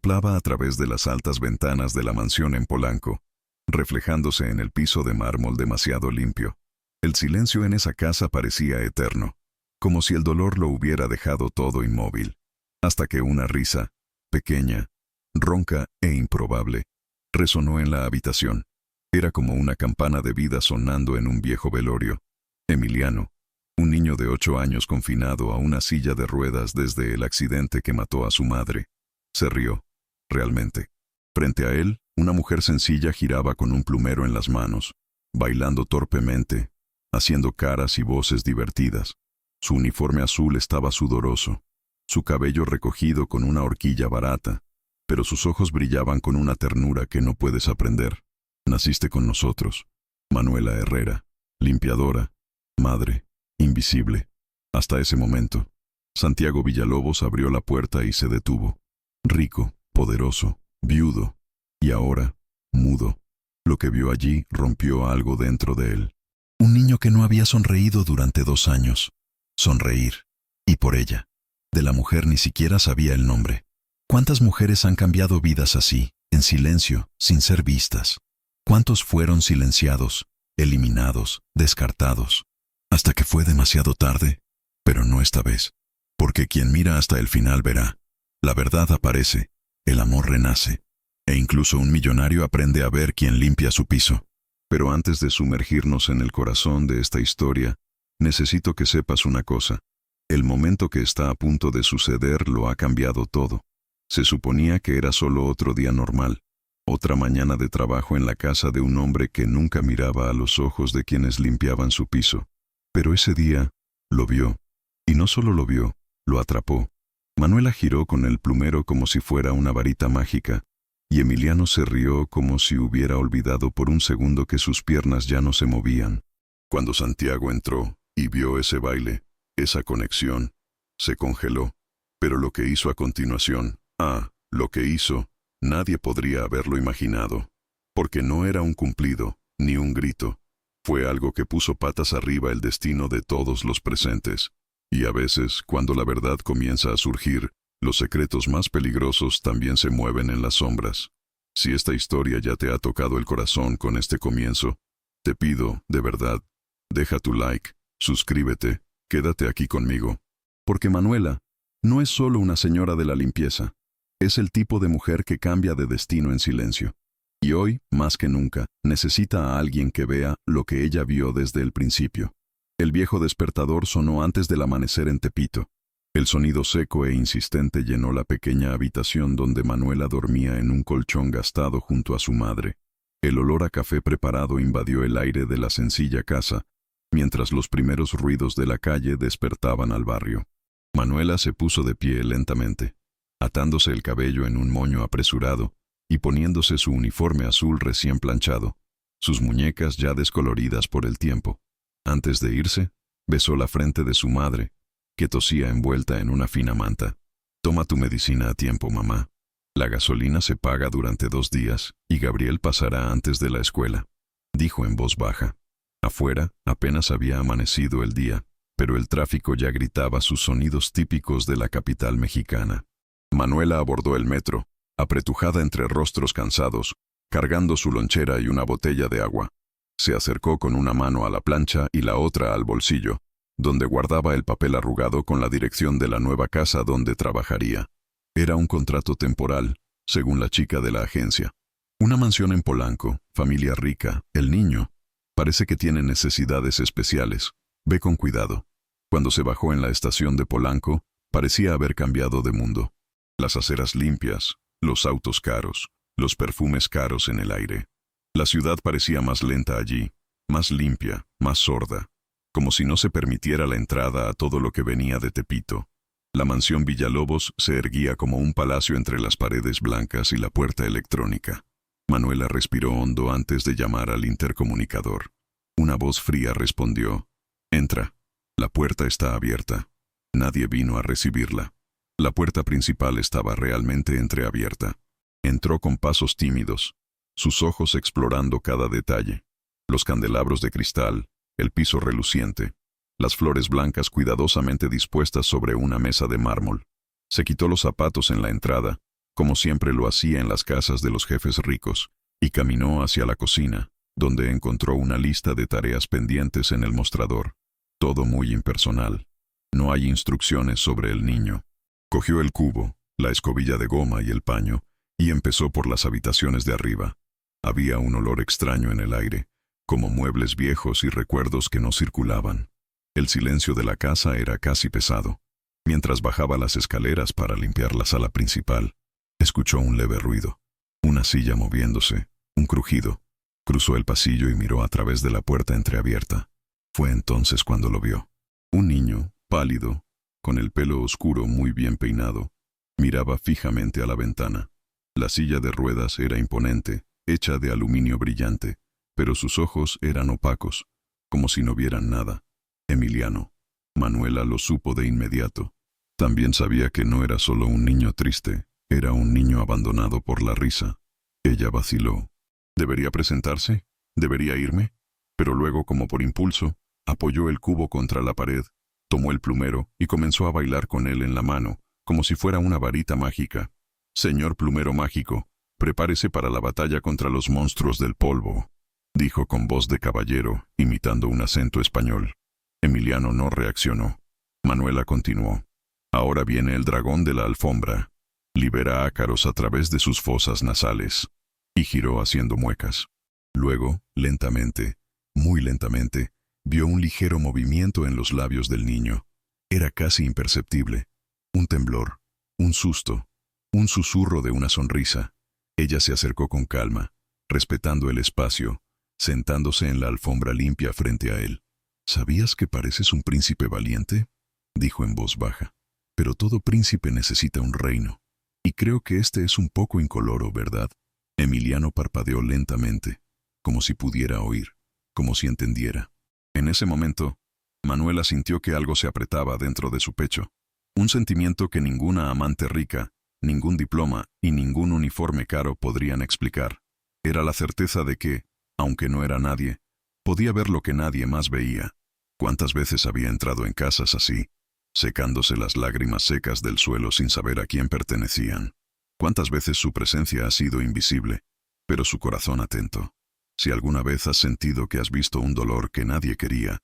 soplaba a través de las altas ventanas de la mansión en Polanco, reflejándose en el piso de mármol demasiado limpio. El silencio en esa casa parecía eterno, como si el dolor lo hubiera dejado todo inmóvil, hasta que una risa, pequeña, ronca e improbable, resonó en la habitación. Era como una campana de vida sonando en un viejo velorio. Emiliano, un niño de 8 años confinado a una silla de ruedas desde el accidente que mató a su madre, se rió, realmente. Frente a él, una mujer sencilla giraba con un plumero en las manos, bailando torpemente, haciendo caras y voces divertidas. Su uniforme azul estaba sudoroso, su cabello recogido con una horquilla barata, pero sus ojos brillaban con una ternura que no puedes aprender. Naciste con nosotros, Manuela Herrera, limpiadora, madre, invisible. Hasta ese momento, Santiago Villalobos abrió la puerta y se detuvo. Rico, poderoso, viudo, y ahora, mudo. Lo que vio allí rompió algo dentro de él. Un niño que no había sonreído durante 2 años. Sonreír. Y por ella. De la mujer ni siquiera sabía el nombre. ¿Cuántas mujeres han cambiado vidas así, en silencio, sin ser vistas? ¿Cuántos fueron silenciados, eliminados, descartados? Hasta que fue demasiado tarde. Pero no esta vez. Porque quien mira hasta el final verá. La verdad aparece, el amor renace. E incluso un millonario aprende a ver quién limpia su piso. Pero antes de sumergirnos en el corazón de esta historia, necesito que sepas una cosa. El momento que está a punto de suceder lo ha cambiado todo. Se suponía que era solo otro día normal, otra mañana de trabajo en la casa de un hombre que nunca miraba a los ojos de quienes limpiaban su piso. Pero ese día, lo vio. Y no solo lo vio, lo atrapó. Manuela giró con el plumero como si fuera una varita mágica, y Emiliano se rió como si hubiera olvidado por un segundo que sus piernas ya no se movían. Cuando Santiago entró y vio ese baile, esa conexión, se congeló. Pero lo que hizo a continuación, lo que hizo, nadie podría haberlo imaginado. Porque no era un cumplido, ni un grito. Fue algo que puso patas arriba el destino de todos los presentes. Y a veces, cuando la verdad comienza a surgir, los secretos más peligrosos también se mueven en las sombras. Si esta historia ya te ha tocado el corazón con este comienzo, te pido, de verdad, deja tu like, suscríbete, quédate aquí conmigo. Porque Manuela no es solo una señora de la limpieza, es el tipo de mujer que cambia de destino en silencio. Y hoy, más que nunca, necesita a alguien que vea lo que ella vio desde el principio. El viejo despertador sonó antes del amanecer en Tepito. El sonido seco e insistente llenó la pequeña habitación donde Manuela dormía en un colchón gastado junto a su madre. El olor a café preparado invadió el aire de la sencilla casa, mientras los primeros ruidos de la calle despertaban al barrio. Manuela se puso de pie lentamente, atándose el cabello en un moño apresurado y poniéndose su uniforme azul recién planchado, sus muñecas ya descoloridas por el tiempo. Antes de irse, besó la frente de su madre, que tosía envuelta en una fina manta. Toma tu medicina a tiempo, mamá. La gasolina se paga durante 2 días y Gabriel pasará antes de la escuela, dijo en voz baja. Afuera apenas había amanecido el día, pero el tráfico ya gritaba sus sonidos típicos de la capital mexicana. Manuela abordó el metro, apretujada entre rostros cansados, cargando su lonchera y una botella de agua. Se acercó con una mano a la plancha y la otra al bolsillo, donde guardaba el papel arrugado con la dirección de la nueva casa donde trabajaría. Era un contrato temporal, según la chica de la agencia. Una mansión en Polanco, familia rica, el niño. Parece que tiene necesidades especiales. Ve con cuidado. Cuando se bajó en la estación de Polanco, parecía haber cambiado de mundo. Las aceras limpias, los autos caros, los perfumes caros en el aire. La ciudad parecía más lenta allí, más limpia, más sorda, como si no se permitiera la entrada a todo lo que venía de Tepito. La mansión Villalobos se erguía como un palacio entre las paredes blancas y la puerta electrónica. Manuela respiró hondo antes de llamar al intercomunicador. Una voz fría respondió: «Entra. La puerta está abierta». Nadie vino a recibirla. La puerta principal estaba realmente entreabierta. Entró con pasos tímidos, sus ojos explorando cada detalle. Los candelabros de cristal, el piso reluciente, las flores blancas cuidadosamente dispuestas sobre una mesa de mármol. Se quitó los zapatos en la entrada, como siempre lo hacía en las casas de los jefes ricos, y caminó hacia la cocina, donde encontró una lista de tareas pendientes en el mostrador. Todo muy impersonal. No hay instrucciones sobre el niño. Cogió el cubo, la escobilla de goma y el paño, y empezó por las habitaciones de arriba. Había un olor extraño en el aire, como muebles viejos y recuerdos que no circulaban. El silencio de la casa era casi pesado. Mientras bajaba las escaleras para limpiar la sala principal, escuchó un leve ruido. Una silla moviéndose, un crujido. Cruzó el pasillo y miró a través de la puerta entreabierta. Fue entonces cuando lo vio. Un niño, pálido, con el pelo oscuro muy bien peinado, miraba fijamente a la ventana. La silla de ruedas era imponente, hecha de aluminio brillante, pero sus ojos eran opacos, como si no vieran nada. Emiliano. Manuela lo supo de inmediato. También sabía que no era solo un niño triste, era un niño abandonado por la risa. Ella vaciló. ¿Debería presentarse? ¿Debería irme? Pero luego, como por impulso, apoyó el cubo contra la pared, tomó el plumero y comenzó a bailar con él en la mano, como si fuera una varita mágica. «Señor plumero mágico, prepárese para la batalla contra los monstruos del polvo», dijo con voz de caballero, imitando un acento español. Emiliano no reaccionó. Manuela continuó. «Ahora viene el dragón de la alfombra. Libera ácaros a través de sus fosas nasales». Y giró haciendo muecas. Luego, lentamente, muy lentamente, vio un ligero movimiento en los labios del niño. Era casi imperceptible. Un temblor, un susto, un susurro de una sonrisa. Ella se acercó con calma, respetando el espacio, sentándose en la alfombra limpia frente a él. «¿Sabías que pareces un príncipe valiente?», dijo en voz baja. «Pero todo príncipe necesita un reino. Y creo que este es un poco incoloro, ¿verdad?». Emiliano parpadeó lentamente, como si pudiera oír, como si entendiera. En ese momento, Manuela sintió que algo se apretaba dentro de su pecho. Un sentimiento que ninguna amante rica, ningún diploma y ningún uniforme caro podrían explicar. Era la certeza de que, aunque no era nadie, podía ver lo que nadie más veía. ¿Cuántas veces había entrado en casas así, secándose las lágrimas secas del suelo sin saber a quién pertenecían? ¿Cuántas veces su presencia ha sido invisible, pero su corazón atento? Si alguna vez has sentido que has visto un dolor que nadie quería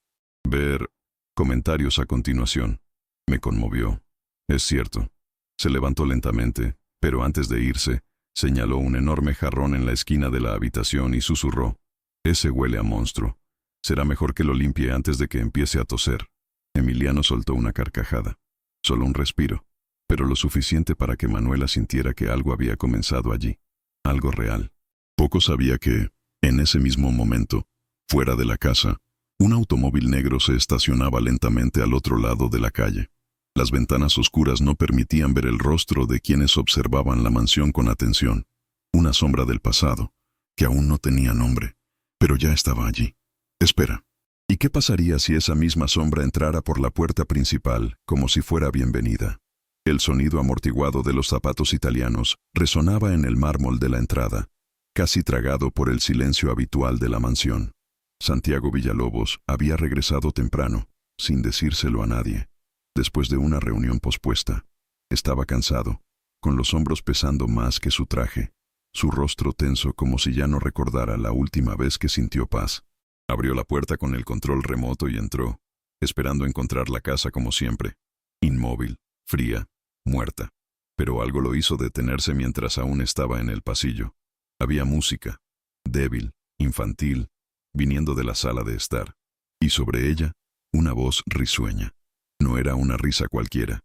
ver. Comentarios a continuación. Me conmovió. Es cierto. Se levantó lentamente, pero antes de irse, señaló un enorme jarrón en la esquina de la habitación y susurró. «Ese huele a monstruo. Será mejor que lo limpie antes de que empiece a toser». Emiliano soltó una carcajada. Solo un respiro, pero lo suficiente para que Manuela sintiera que algo había comenzado allí. Algo real. Poco sabía que, en ese mismo momento, fuera de la casa, un automóvil negro se estacionaba lentamente al otro lado de la calle. Las ventanas oscuras no permitían ver el rostro de quienes observaban la mansión con atención. Una sombra del pasado, que aún no tenía nombre, pero ya estaba allí. Espera. ¿Y qué pasaría si esa misma sombra entrara por la puerta principal, como si fuera bienvenida? El sonido amortiguado de los zapatos italianos resonaba en el mármol de la entrada, casi tragado por el silencio habitual de la mansión. Santiago Villalobos había regresado temprano, sin decírselo a nadie, después de una reunión pospuesta. Estaba cansado, con los hombros pesando más que su traje, su rostro tenso como si ya no recordara la última vez que sintió paz. Abrió la puerta con el control remoto y entró, esperando encontrar la casa como siempre, inmóvil, fría, muerta. Pero algo lo hizo detenerse mientras aún estaba en el pasillo. Había música, débil, infantil, viniendo de la sala de estar, y sobre ella, una voz risueña. No era una risa cualquiera,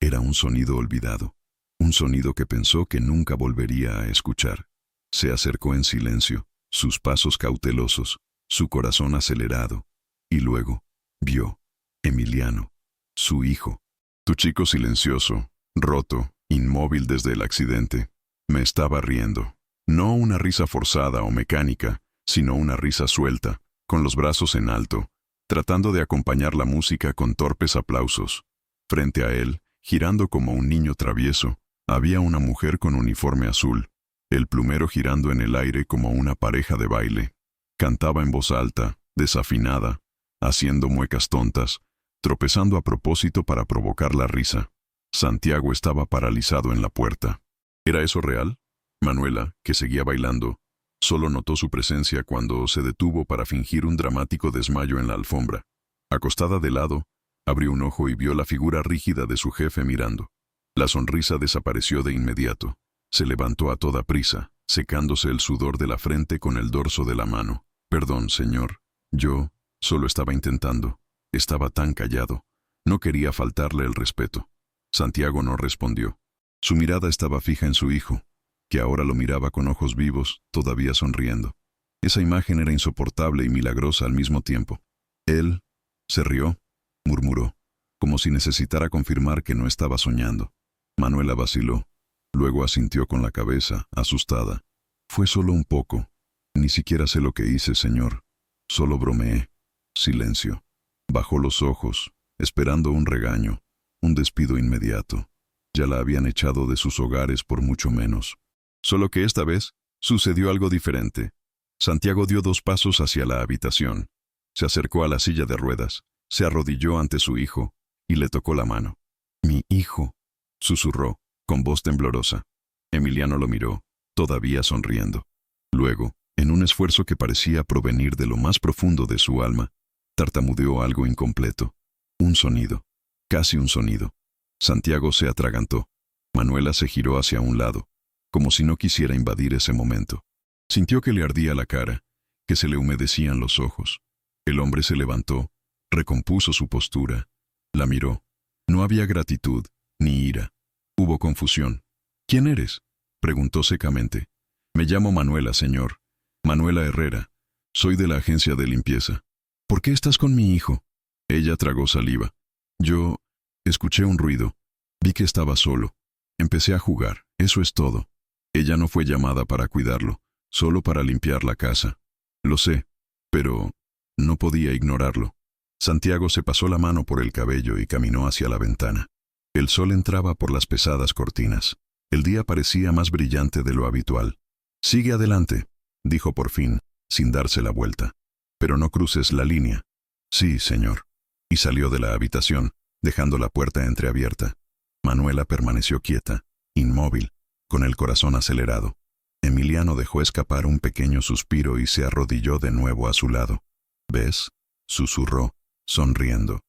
era un sonido olvidado, un sonido que pensó que nunca volvería a escuchar. Se acercó en silencio, sus pasos cautelosos, su corazón acelerado, y luego, vio, Emiliano, su hijo. Tu chico silencioso, roto, inmóvil desde el accidente, me estaba riendo. No una risa forzada o mecánica, sino una risa suelta, con los brazos en alto, tratando de acompañar la música con torpes aplausos. Frente a él, girando como un niño travieso, había una mujer con uniforme azul, el plumero girando en el aire como una pareja de baile. Cantaba en voz alta, desafinada, haciendo muecas tontas, tropezando a propósito para provocar la risa. Santiago estaba paralizado en la puerta. ¿Era eso real? Manuela, que seguía bailando, solo notó su presencia cuando se detuvo para fingir un dramático desmayo en la alfombra. Acostada de lado, abrió un ojo y vio la figura rígida de su jefe mirando. La sonrisa desapareció de inmediato. Se levantó a toda prisa, secándose el sudor de la frente con el dorso de la mano. Perdón, señor. Yo solo estaba intentando. Estaba tan callado. No quería faltarle el respeto. Santiago no respondió. Su mirada estaba fija en su hijo, que ahora lo miraba con ojos vivos, todavía sonriendo. Esa imagen era insoportable y milagrosa al mismo tiempo. Él se rió, murmuró, como si necesitara confirmar que no estaba soñando. Manuela vaciló. Luego asintió con la cabeza, asustada. Fue solo un poco. Ni siquiera sé lo que hice, señor. Solo bromeé. Silencio. Bajó los ojos, esperando un regaño, un despido inmediato. Ya la habían echado de sus hogares por mucho menos. Solo que esta vez sucedió algo diferente. Santiago dio 2 pasos hacia la habitación. Se acercó a la silla de ruedas, se arrodilló ante su hijo y le tocó la mano. «Mi hijo», susurró, con voz temblorosa. Emiliano lo miró, todavía sonriendo. Luego, en un esfuerzo que parecía provenir de lo más profundo de su alma, tartamudeó algo incompleto. Un sonido, casi un sonido. Santiago se atragantó. Manuela se giró hacia un lado, como si no quisiera invadir ese momento. Sintió que le ardía la cara, que se le humedecían los ojos. El hombre se levantó, recompuso su postura, la miró. No había gratitud, ni ira. Hubo confusión. «¿Quién eres?», preguntó secamente. «Me llamo Manuela, señor. Manuela Herrera. Soy de la agencia de limpieza». «¿Por qué estás con mi hijo?». Ella tragó saliva. «Yo escuché un ruido. Vi que estaba solo. Empecé a jugar. Eso es todo. Ella no fue llamada para cuidarlo, solo para limpiar la casa. Lo sé, pero no podía ignorarlo». Santiago se pasó la mano por el cabello y caminó hacia la ventana. El sol entraba por las pesadas cortinas. El día parecía más brillante de lo habitual. «Sigue adelante», dijo por fin, sin darse la vuelta. «Pero no cruces la línea». «Sí, señor». Y salió de la habitación, dejando la puerta entreabierta. Manuela permaneció quieta, inmóvil, con el corazón acelerado. Emiliano dejó escapar un pequeño suspiro y se arrodilló de nuevo a su lado. «¿Ves?», susurró, sonriendo.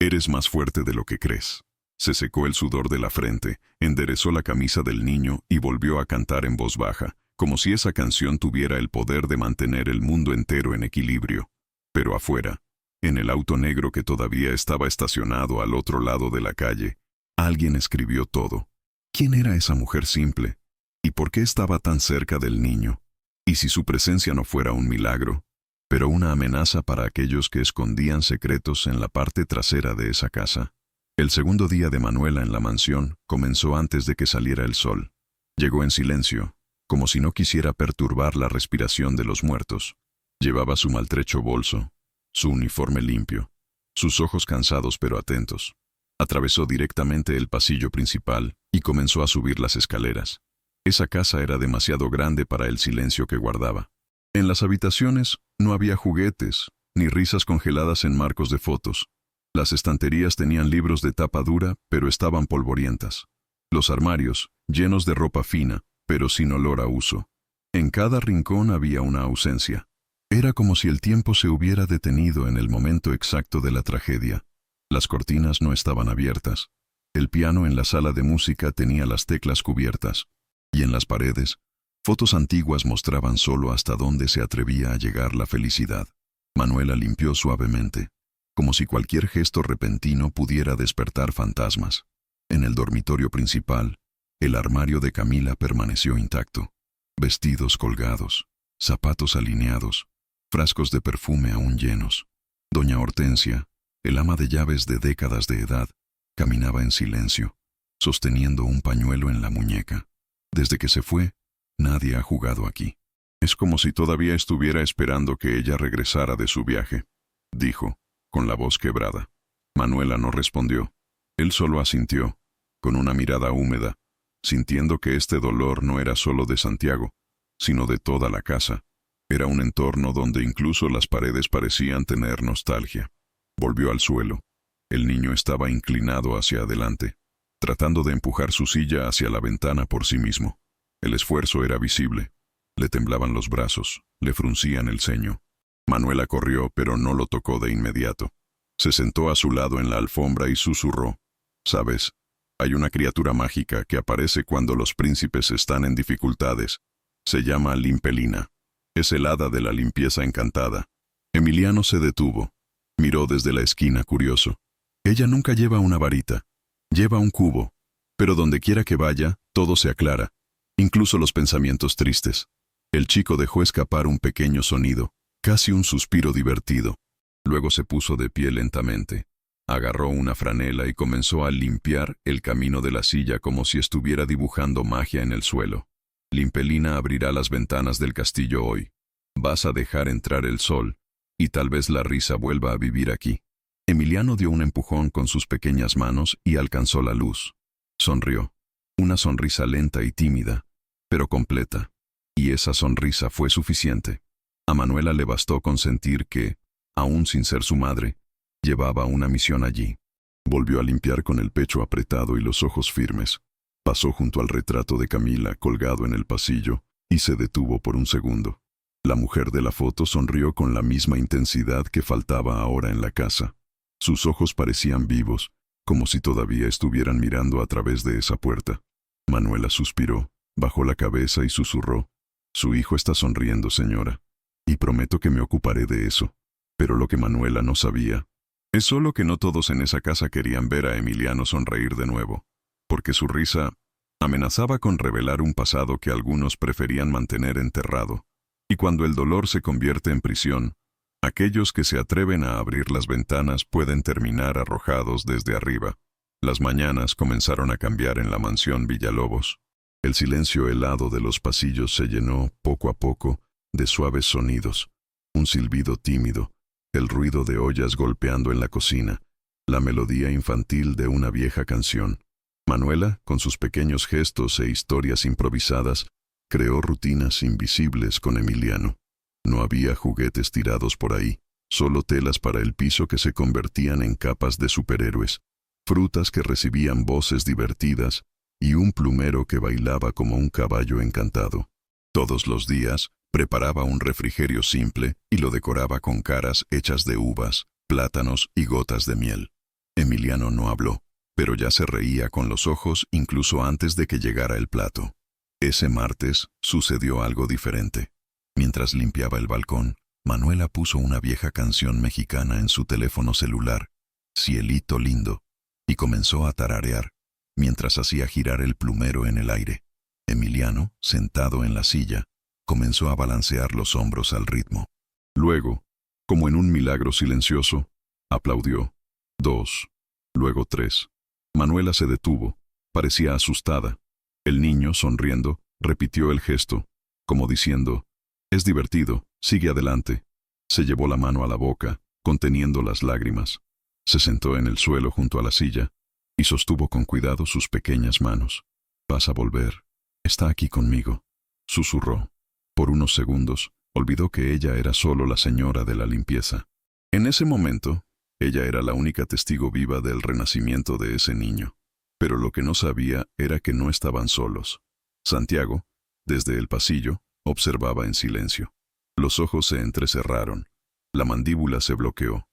«Eres más fuerte de lo que crees». Se secó el sudor de la frente, enderezó la camisa del niño y volvió a cantar en voz baja, como si esa canción tuviera el poder de mantener el mundo entero en equilibrio. Pero afuera, en el auto negro que todavía estaba estacionado al otro lado de la calle, alguien escribió todo. ¿Quién era esa mujer simple? ¿Y por qué estaba tan cerca del niño? ¿Y si su presencia no fuera un milagro, pero una amenaza para aquellos que escondían secretos en la parte trasera de esa casa? El segundo día de Manuela en la mansión comenzó antes de que saliera el sol. Llegó en silencio, como si no quisiera perturbar la respiración de los muertos. Llevaba su maltrecho bolso, su uniforme limpio, sus ojos cansados pero atentos. Atravesó directamente el pasillo principal y comenzó a subir las escaleras. Esa casa era demasiado grande para el silencio que guardaba. En las habitaciones no había juguetes, ni risas congeladas en marcos de fotos. Las estanterías tenían libros de tapa dura, pero estaban polvorientas. Los armarios, llenos de ropa fina, pero sin olor a uso. En cada rincón había una ausencia. Era como si el tiempo se hubiera detenido en el momento exacto de la tragedia. Las cortinas no estaban abiertas. El piano en la sala de música tenía las teclas cubiertas. Y en las paredes, fotos antiguas mostraban solo hasta dónde se atrevía a llegar la felicidad. Manuela limpió suavemente, como si cualquier gesto repentino pudiera despertar fantasmas. En el dormitorio principal, el armario de Camila permaneció intacto. Vestidos colgados, zapatos alineados, frascos de perfume aún llenos. Doña Hortensia, el ama de llaves de décadas de edad, caminaba en silencio, sosteniendo un pañuelo en la muñeca. Desde que se fue, nadie ha jugado aquí. «Es como si todavía estuviera esperando que ella regresara de su viaje», dijo, con la voz quebrada. Manuela no respondió. Él solo asintió, con una mirada húmeda, sintiendo que este dolor no era solo de Santiago, sino de toda la casa. Era un entorno donde incluso las paredes parecían tener nostalgia. Volvió al suelo. El niño estaba inclinado hacia adelante, tratando de empujar su silla hacia la ventana por sí mismo. El esfuerzo era visible. Le temblaban los brazos, le fruncían el ceño. Manuela corrió, pero no lo tocó de inmediato. Se sentó a su lado en la alfombra y susurró: «¿Sabes? Hay una criatura mágica que aparece cuando los príncipes están en dificultades. Se llama Limpelina. Es el hada de la limpieza encantada». Emiliano se detuvo. Miró desde la esquina curioso. Ella nunca lleva una varita. Lleva un cubo. Pero donde quiera que vaya, todo se aclara. Incluso los pensamientos tristes. El chico dejó escapar un pequeño sonido, casi un suspiro divertido. Luego se puso de pie lentamente. Agarró una franela y comenzó a limpiar el camino de la silla como si estuviera dibujando magia en el suelo. Limpelina abrirá las ventanas del castillo hoy. Vas a dejar entrar el sol, y tal vez la risa vuelva a vivir aquí. Emiliano dio un empujón con sus pequeñas manos y alcanzó la luz. Sonrió. Una sonrisa lenta y tímida, pero completa. Y esa sonrisa fue suficiente. A Manuela le bastó con sentir que, aún sin ser su madre, llevaba una misión allí. Volvió a limpiar con el pecho apretado y los ojos firmes. Pasó junto al retrato de Camila colgado en el pasillo y se detuvo por un segundo. La mujer de la foto sonrió con la misma intensidad que faltaba ahora en la casa. Sus ojos parecían vivos, como si todavía estuvieran mirando a través de esa puerta. Manuela suspiró, bajó la cabeza y susurró: «Su hijo está sonriendo, señora, y prometo que me ocuparé de eso». Pero lo que Manuela no sabía es solo que no todos en esa casa querían ver a Emiliano sonreír de nuevo, porque su risa amenazaba con revelar un pasado que algunos preferían mantener enterrado. Y cuando el dolor se convierte en prisión, aquellos que se atreven a abrir las ventanas pueden terminar arrojados desde arriba. Las mañanas comenzaron a cambiar en la mansión Villalobos. El silencio helado de los pasillos se llenó, poco a poco, de suaves sonidos. Un silbido tímido, el ruido de ollas golpeando en la cocina, la melodía infantil de una vieja canción. Manuela, con sus pequeños gestos e historias improvisadas, creó rutinas invisibles con Emiliano. No había juguetes tirados por ahí, solo telas para el piso que se convertían en capas de superhéroes, frutas que recibían voces divertidas y un plumero que bailaba como un caballo encantado. Todos los días preparaba un refrigerio simple y lo decoraba con caras hechas de uvas, plátanos y gotas de miel. Emiliano no habló, pero ya se reía con los ojos incluso antes de que llegara el plato. Ese martes sucedió algo diferente. Mientras limpiaba el balcón, Manuela puso una vieja canción mexicana en su teléfono celular, Cielito lindo, y comenzó a tararear, mientras hacía girar el plumero en el aire. Emiliano, sentado en la silla, comenzó a balancear los hombros al ritmo. Luego, como en un milagro silencioso, aplaudió. 2, luego 3. Manuela se detuvo, parecía asustada. El niño, sonriendo, repitió el gesto, como diciendo: «Es divertido, sigue adelante». Se llevó la mano a la boca, conteniendo las lágrimas. Se sentó en el suelo junto a la silla y sostuvo con cuidado sus pequeñas manos. «Vas a volver. Está aquí conmigo», susurró. Por unos segundos, olvidó que ella era solo la señora de la limpieza. En ese momento, ella era la única testigo viva del renacimiento de ese niño. Pero lo que no sabía era que no estaban solos. Santiago, desde el pasillo, observaba en silencio. Los ojos se entrecerraron. La mandíbula se bloqueó.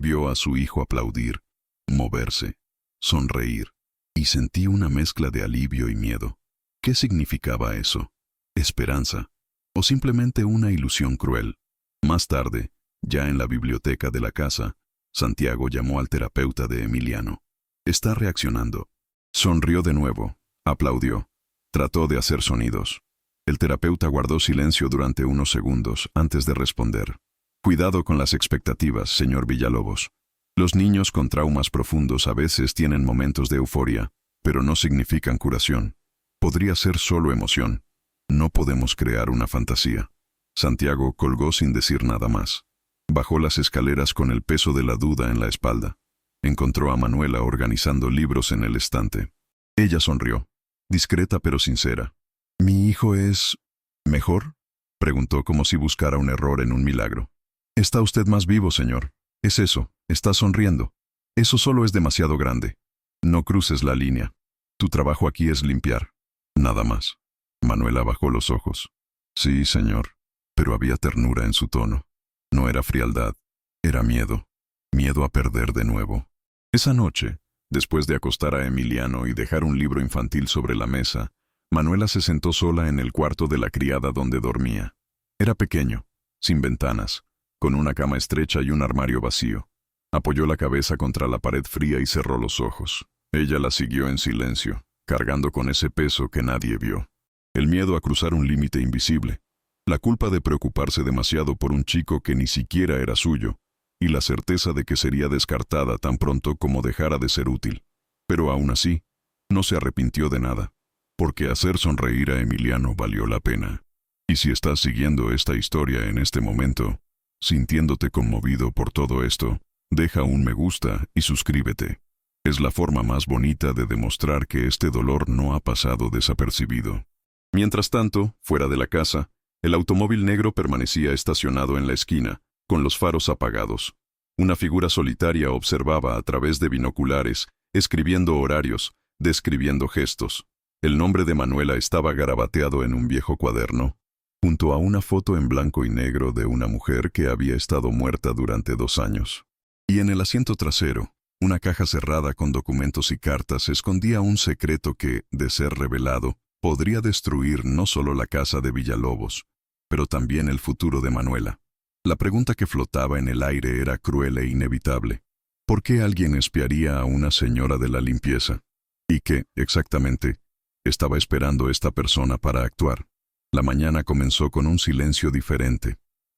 Vio a su hijo aplaudir, moverse, sonreír, y sentí una mezcla de alivio y miedo. ¿Qué significaba eso? ¿Esperanza? ¿O simplemente una ilusión cruel? Más tarde, ya en la biblioteca de la casa, Santiago llamó al terapeuta de Emiliano. «Está reaccionando». Sonrió de nuevo, aplaudió, trató de hacer sonidos. El terapeuta guardó silencio durante unos segundos antes de responder. «Cuidado con las expectativas, señor Villalobos. Los niños con traumas profundos a veces tienen momentos de euforia, pero no significan curación. Podría ser solo emoción. No podemos crear una fantasía». Santiago colgó sin decir nada más. Bajó las escaleras con el peso de la duda en la espalda. Encontró a Manuela organizando libros en el estante. Ella sonrió, discreta pero sincera. «¿Mi hijo es mejor?», preguntó como si buscara un error en un milagro. «Está usted más vivo, señor. Es eso, está sonriendo. Eso solo es demasiado grande. No cruces la línea. Tu trabajo aquí es limpiar. Nada más». Manuela bajó los ojos. Sí, señor, pero había ternura en su tono. No era frialdad, era miedo. Miedo a perder de nuevo. Esa noche, después de acostar a Emiliano y dejar un libro infantil sobre la mesa, Manuela se sentó sola en el cuarto de la criada donde dormía. Era pequeño, sin ventanas, con una cama estrecha y un armario vacío. Apoyó la cabeza contra la pared fría y cerró los ojos. Ella la siguió en silencio, cargando con ese peso que nadie vio. El miedo a cruzar un límite invisible, la culpa de preocuparse demasiado por un chico que ni siquiera era suyo, y la certeza de que sería descartada tan pronto como dejara de ser útil. Pero aún así, no se arrepintió de nada, porque hacer sonreír a Emiliano valió la pena. Y si estás siguiendo esta historia en este momento, sintiéndote conmovido por todo esto, deja un me gusta y suscríbete. Es la forma más bonita de demostrar que este dolor no ha pasado desapercibido. Mientras tanto, fuera de la casa, el automóvil negro permanecía estacionado en la esquina, con los faros apagados. Una figura solitaria observaba a través de binoculares, escribiendo horarios, describiendo gestos. El nombre de Manuela estaba garabateado en un viejo cuaderno, junto a una foto en blanco y negro de una mujer que había estado muerta durante 2 años. Y en el asiento trasero, una caja cerrada con documentos y cartas escondía un secreto que, de ser revelado, podría destruir no solo la casa de Villalobos, pero también el futuro de Manuela. La pregunta que flotaba en el aire era cruel e inevitable. ¿Por qué alguien espiaría a una señora de la limpieza? ¿Y qué, exactamente, estaba esperando esta persona para actuar? La mañana comenzó con un silencio diferente.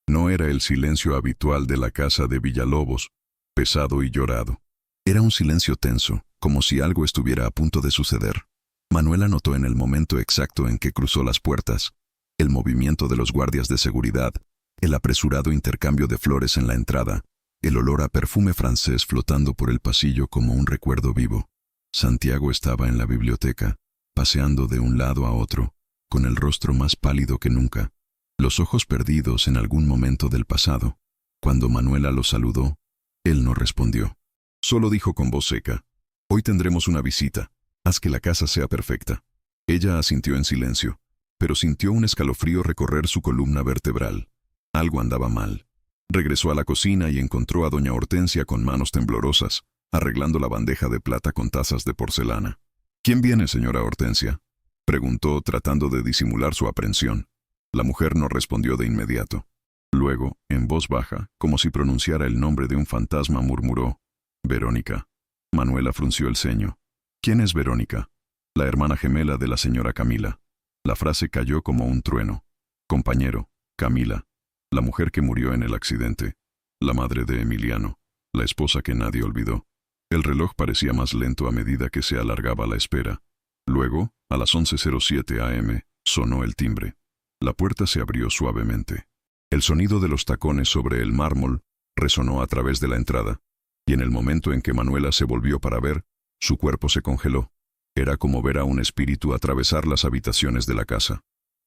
No era el silencio habitual de la casa de Villalobos, pesado y llorado. Era un silencio tenso, como si algo estuviera a punto de suceder. Manuela notó en el momento exacto en que cruzó las puertas, el movimiento de los guardias de seguridad, el apresurado intercambio de flores en la entrada, el olor a perfume francés flotando por el pasillo como un recuerdo vivo. Santiago estaba en la biblioteca, paseando de un lado a otro, con el rostro más pálido que nunca, los ojos perdidos en algún momento del pasado. Cuando Manuela lo saludó, él no respondió. Solo dijo con voz seca: «Hoy tendremos una visita. Haz que la casa sea perfecta». Ella asintió en silencio, pero sintió un escalofrío recorrer su columna vertebral. Algo andaba mal. Regresó a la cocina y encontró a doña Hortensia con manos temblorosas, arreglando la bandeja de plata con tazas de porcelana. «¿Quién viene, señora Hortensia?», preguntó, tratando de disimular su aprensión. La mujer no respondió de inmediato. Luego, en voz baja, como si pronunciara el nombre de un fantasma, murmuró: «Verónica». Manuela frunció el ceño. «¿Quién es Verónica?». «La hermana gemela de la señora Camila». La frase cayó como un trueno. «Compañero, Camila, la mujer que murió en el accidente, la madre de Emiliano, la esposa que nadie olvidó». El reloj parecía más lento a medida que se alargaba la espera. Luego, a las 11:07 am, sonó el timbre. La puerta se abrió suavemente. El sonido de los tacones sobre el mármol resonó a través de la entrada, y en el momento en que Manuela se volvió para ver, su cuerpo se congeló. Era como ver a un espíritu atravesar las habitaciones de la casa.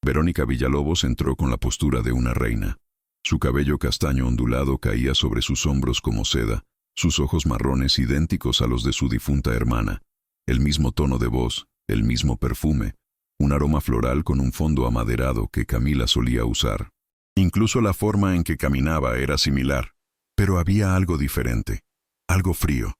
Verónica Villalobos entró con la postura de una reina. Su cabello castaño ondulado caía sobre sus hombros como seda, sus ojos marrones idénticos a los de su difunta hermana, el mismo tono de voz, el mismo perfume, un aroma floral con un fondo amaderado que Camila solía usar. Incluso la forma en que caminaba era similar, pero había algo diferente, algo frío.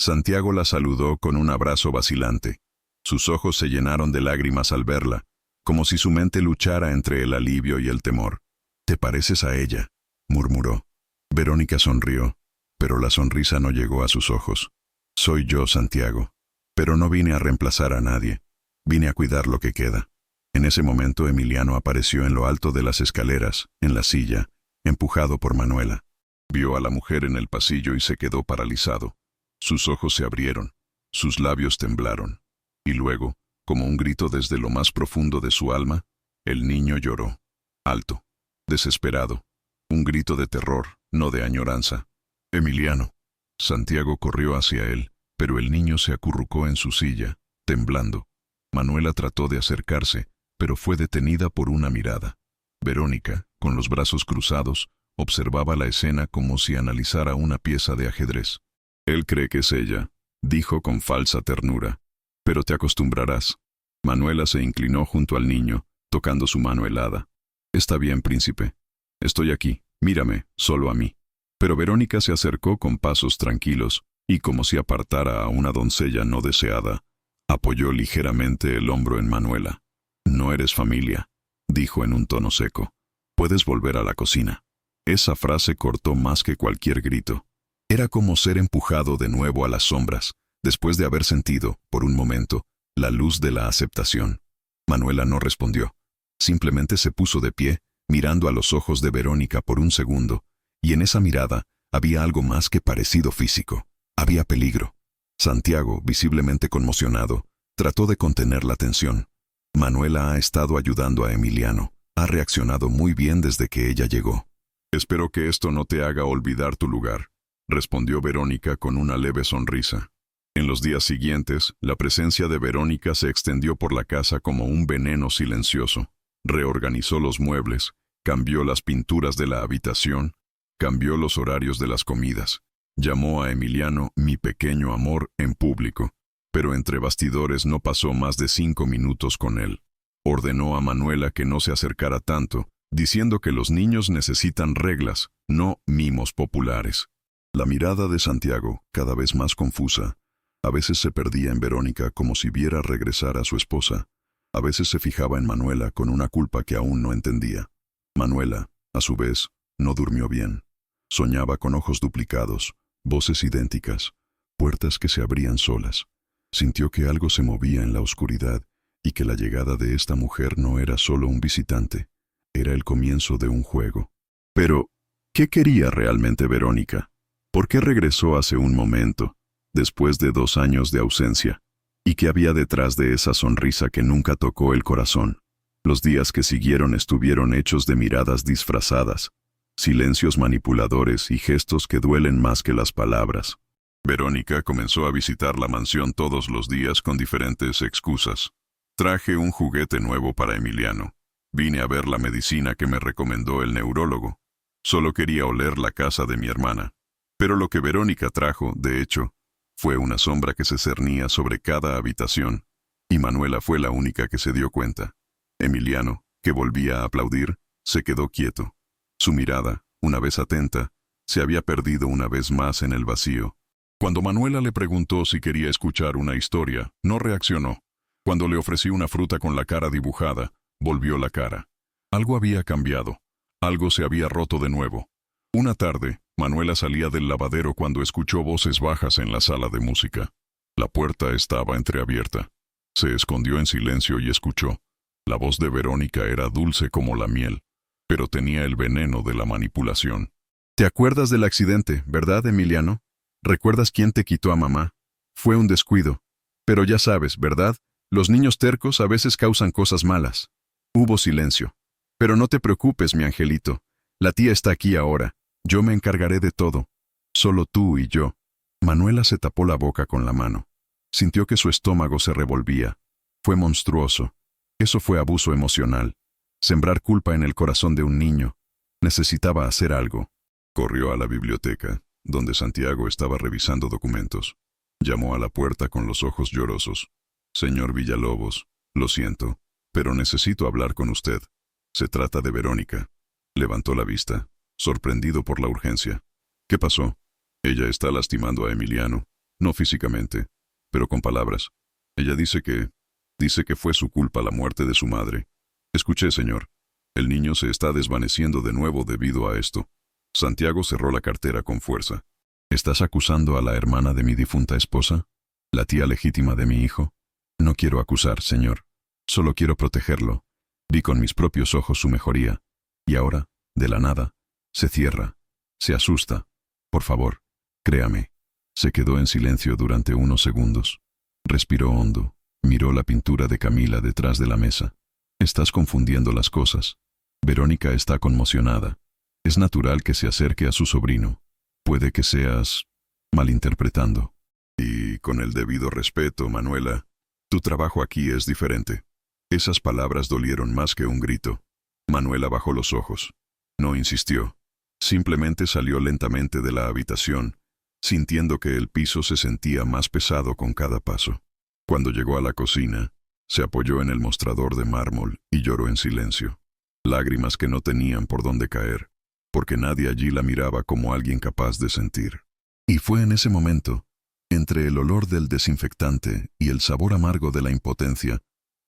Santiago la saludó con un abrazo vacilante. Sus ojos se llenaron de lágrimas al verla, como si su mente luchara entre el alivio y el temor. «Te pareces a ella», murmuró. Verónica sonrió, pero la sonrisa no llegó a sus ojos. «Soy yo, Santiago, pero no vine a reemplazar a nadie. Vine a cuidar lo que queda». En ese momento Emiliano apareció en lo alto de las escaleras, en la silla, empujado por Manuela. Vio a la mujer en el pasillo y se quedó paralizado. Sus ojos se abrieron, sus labios temblaron. Y luego, como un grito desde lo más profundo de su alma, el niño lloró. Alto, desesperado. Un grito de terror, no de añoranza. «Emiliano». Santiago corrió hacia él, pero el niño se acurrucó en su silla, temblando. Manuela trató de acercarse, pero fue detenida por una mirada. Verónica, con los brazos cruzados, observaba la escena como si analizara una pieza de ajedrez. «Él cree que es ella», dijo con falsa ternura. «Pero te acostumbrarás». Manuela se inclinó junto al niño, tocando su mano helada. «Está bien, príncipe. Estoy aquí. Mírame, solo a mí». Pero Verónica se acercó con pasos tranquilos y, como si apartara a una doncella no deseada, apoyó ligeramente el hombro en Manuela. «No eres familia», dijo en un tono seco. «Puedes volver a la cocina». Esa frase cortó más que cualquier grito. Era como ser empujado de nuevo a las sombras, después de haber sentido, por un momento, la luz de la aceptación. Manuela no respondió. Simplemente se puso de pie, mirando a los ojos de Verónica por un segundo, y en esa mirada había algo más que parecido físico. Había peligro. Santiago, visiblemente conmocionado, trató de contener la tensión. Manuela ha estado ayudando a Emiliano. Ha reaccionado muy bien desde que ella llegó. «Espero que esto no te haga olvidar tu lugar», respondió Verónica con una leve sonrisa. En los días siguientes, la presencia de Verónica se extendió por la casa como un veneno silencioso. Reorganizó los muebles, cambió las pinturas de la habitación, cambió los horarios de las comidas. Llamó a Emiliano «mi pequeño amor» en público, pero entre bastidores no pasó más de 5 minutos con él. Ordenó a Manuela que no se acercara tanto, diciendo que los niños necesitan reglas, no mimos populares. La mirada de Santiago, cada vez más confusa, a veces se perdía en Verónica como si viera regresar a su esposa. A veces se fijaba en Manuela con una culpa que aún no entendía. Manuela, a su vez, no durmió bien. Soñaba con ojos duplicados, voces idénticas, puertas que se abrían solas. Sintió que algo se movía en la oscuridad y que la llegada de esta mujer no era solo un visitante, era el comienzo de un juego. Pero, ¿qué quería realmente Verónica? ¿Por qué regresó hace un momento, después de 2 años de ausencia? ¿Y qué había detrás de esa sonrisa que nunca tocó el corazón? Los días que siguieron estuvieron hechos de miradas disfrazadas, silencios manipuladores y gestos que duelen más que las palabras. Verónica comenzó a visitar la mansión todos los días con diferentes excusas. «Traje un juguete nuevo para Emiliano. Vine a ver la medicina que me recomendó el neurólogo. Solo quería oler la casa de mi hermana». Pero lo que Verónica trajo, de hecho, fue una sombra que se cernía sobre cada habitación, y Manuela fue la única que se dio cuenta. Emiliano, que volvía a aplaudir, se quedó quieto. Su mirada, una vez atenta, se había perdido una vez más en el vacío. Cuando Manuela le preguntó si quería escuchar una historia, no reaccionó. Cuando le ofrecí una fruta con la cara dibujada, volvió la cara. Algo había cambiado. Algo se había roto de nuevo. Una tarde, Manuela salía del lavadero cuando escuchó voces bajas en la sala de música. La puerta estaba entreabierta. Se escondió en silencio y escuchó. La voz de Verónica era dulce como la miel, pero tenía el veneno de la manipulación. «¿Te acuerdas del accidente, verdad, Emiliano? ¿Recuerdas quién te quitó a mamá? Fue un descuido. Pero ya sabes, ¿verdad? Los niños tercos a veces causan cosas malas». Hubo silencio. «Pero no te preocupes, mi angelito. La tía está aquí ahora. Yo me encargaré de todo. Solo tú y yo». Manuela se tapó la boca con la mano. Sintió que su estómago se revolvía. Fue monstruoso. Eso fue abuso emocional. Sembrar culpa en el corazón de un niño. Necesitaba hacer algo. Corrió a la biblioteca, donde Santiago estaba revisando documentos. Llamó a la puerta con los ojos llorosos. «Señor Villalobos, lo siento, pero necesito hablar con usted. Se trata de Verónica». Levantó la vista, sorprendido por la urgencia. «¿Qué pasó?» «Ella está lastimando a Emiliano, no físicamente, pero con palabras. Ella dice que fue su culpa la muerte de su madre». «Escuché, señor. El niño se está desvaneciendo de nuevo debido a esto». Santiago cerró la cartera con fuerza. «¿Estás acusando a la hermana de mi difunta esposa? ¿La tía legítima de mi hijo?» «No quiero acusar, señor. Solo quiero protegerlo. Vi con mis propios ojos su mejoría. Y ahora, de la nada, se cierra. Se asusta. Por favor, créame». Se quedó en silencio durante unos segundos. Respiró hondo. Miró la pintura de Camila detrás de la mesa. «Estás confundiendo las cosas. Verónica está conmocionada. Es natural que se acerque a su sobrino. Puede que seas malinterpretando». «Y con el debido respeto, Manuela, tu trabajo aquí es diferente». Esas palabras dolieron más que un grito. Manuela bajó los ojos. No insistió. Simplemente salió lentamente de la habitación, sintiendo que el piso se sentía más pesado con cada paso. Cuando llegó a la cocina, Se apoyó en el mostrador de mármol y lloró en silencio. Lágrimas que no tenían por dónde caer, porque nadie allí la miraba como alguien capaz de sentir. Y fue en ese momento, entre el olor del desinfectante y el sabor amargo de la impotencia,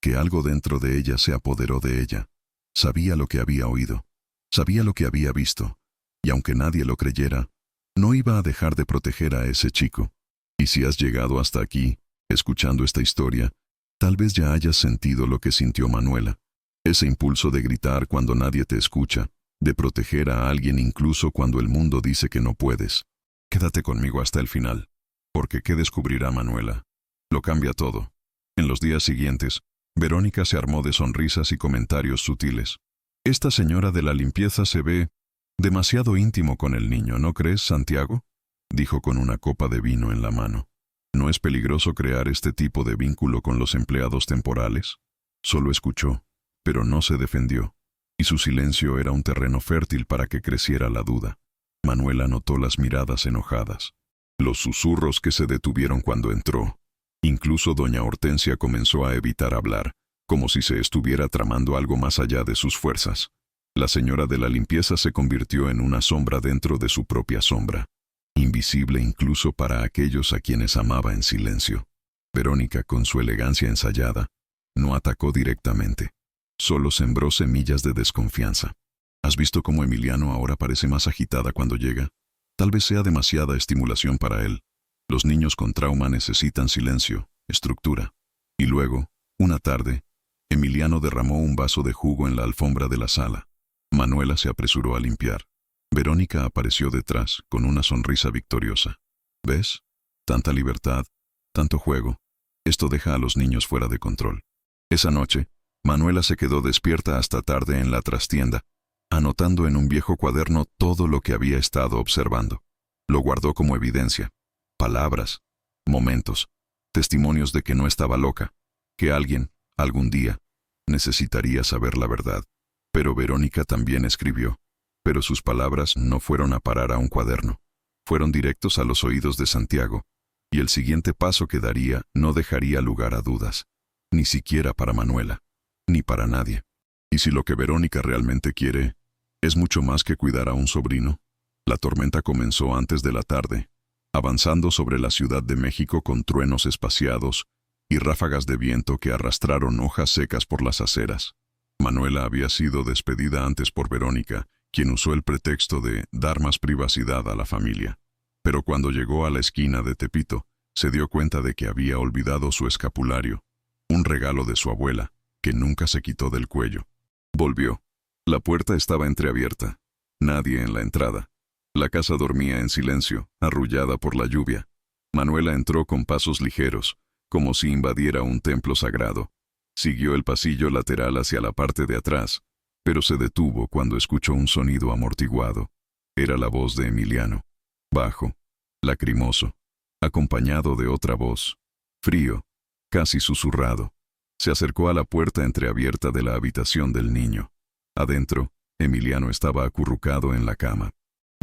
que algo dentro de ella se apoderó de ella. Sabía lo que había oído, sabía lo que había visto, y aunque nadie lo creyera, no iba a dejar de proteger a ese chico. Y si has llegado hasta aquí, escuchando esta historia, tal vez ya hayas sentido lo que sintió Manuela. Ese impulso de gritar cuando nadie te escucha, de proteger a alguien incluso cuando el mundo dice que no puedes. Quédate conmigo hasta el final, porque ¿qué descubrirá Manuela? Lo cambia todo. En los días siguientes, Verónica se armó de sonrisas y comentarios sutiles. Esta señora de la limpieza se ve demasiado íntimo con el niño, ¿no crees, Santiago? Dijo con una copa de vino en la mano. ¿No es peligroso crear este tipo de vínculo con los empleados temporales? Solo escuchó, pero no se defendió, y su silencio era un terreno fértil para que creciera la duda. Manuela notó las miradas enojadas, los susurros que se detuvieron cuando entró. Incluso doña Hortensia comenzó a evitar hablar, como si se estuviera tramando algo más allá de sus fuerzas. La señora de la limpieza se convirtió en una sombra dentro de su propia sombra, invisible incluso para aquellos a quienes amaba en silencio. Verónica, con su elegancia ensayada, no atacó directamente. Solo sembró semillas de desconfianza. ¿Has visto cómo Emiliano ahora parece más agitada cuando llega? Tal vez sea demasiada estimulación para él. Los niños con trauma necesitan silencio, estructura. Y luego, una tarde, Emiliano derramó un vaso de jugo en la alfombra de la sala. Manuela se apresuró a limpiar. Verónica apareció detrás, con una sonrisa victoriosa. ¿Ves? Tanta libertad, tanto juego. Esto deja a los niños fuera de control. Esa noche, Manuela se quedó despierta hasta tarde en la trastienda, anotando en un viejo cuaderno todo lo que había estado observando. Lo guardó como evidencia. Palabras, momentos, testimonios de que no estaba loca, que alguien, algún día, necesitaría saber la verdad. Pero Verónica también escribió. Pero sus palabras no fueron a parar a un cuaderno. Fueron directos a los oídos de Santiago, y el siguiente paso que daría no dejaría lugar a dudas, ni siquiera para Manuela, ni para nadie. ¿Y si lo que Verónica realmente quiere es mucho más que cuidar a un sobrino? La tormenta comenzó antes de la tarde, avanzando sobre la Ciudad de México con truenos espaciados y ráfagas de viento que arrastraron hojas secas por las aceras. Manuela había sido despedida antes por Verónica, quien usó el pretexto de dar más privacidad a la familia. Pero cuando llegó a la esquina de Tepito, se dio cuenta de que había olvidado su escapulario, un regalo de su abuela, que nunca se quitó del cuello. Volvió. La puerta estaba entreabierta. Nadie en la entrada. La casa dormía en silencio, arrullada por la lluvia. Manuela entró con pasos ligeros, como si invadiera un templo sagrado. Siguió el pasillo lateral hacia la parte de atrás, pero se detuvo cuando escuchó un sonido amortiguado. Era la voz de Emiliano, bajo, lacrimoso, acompañado de otra voz, frío, casi susurrado. Se acercó a la puerta entreabierta de la habitación del niño. Adentro, Emiliano estaba acurrucado en la cama.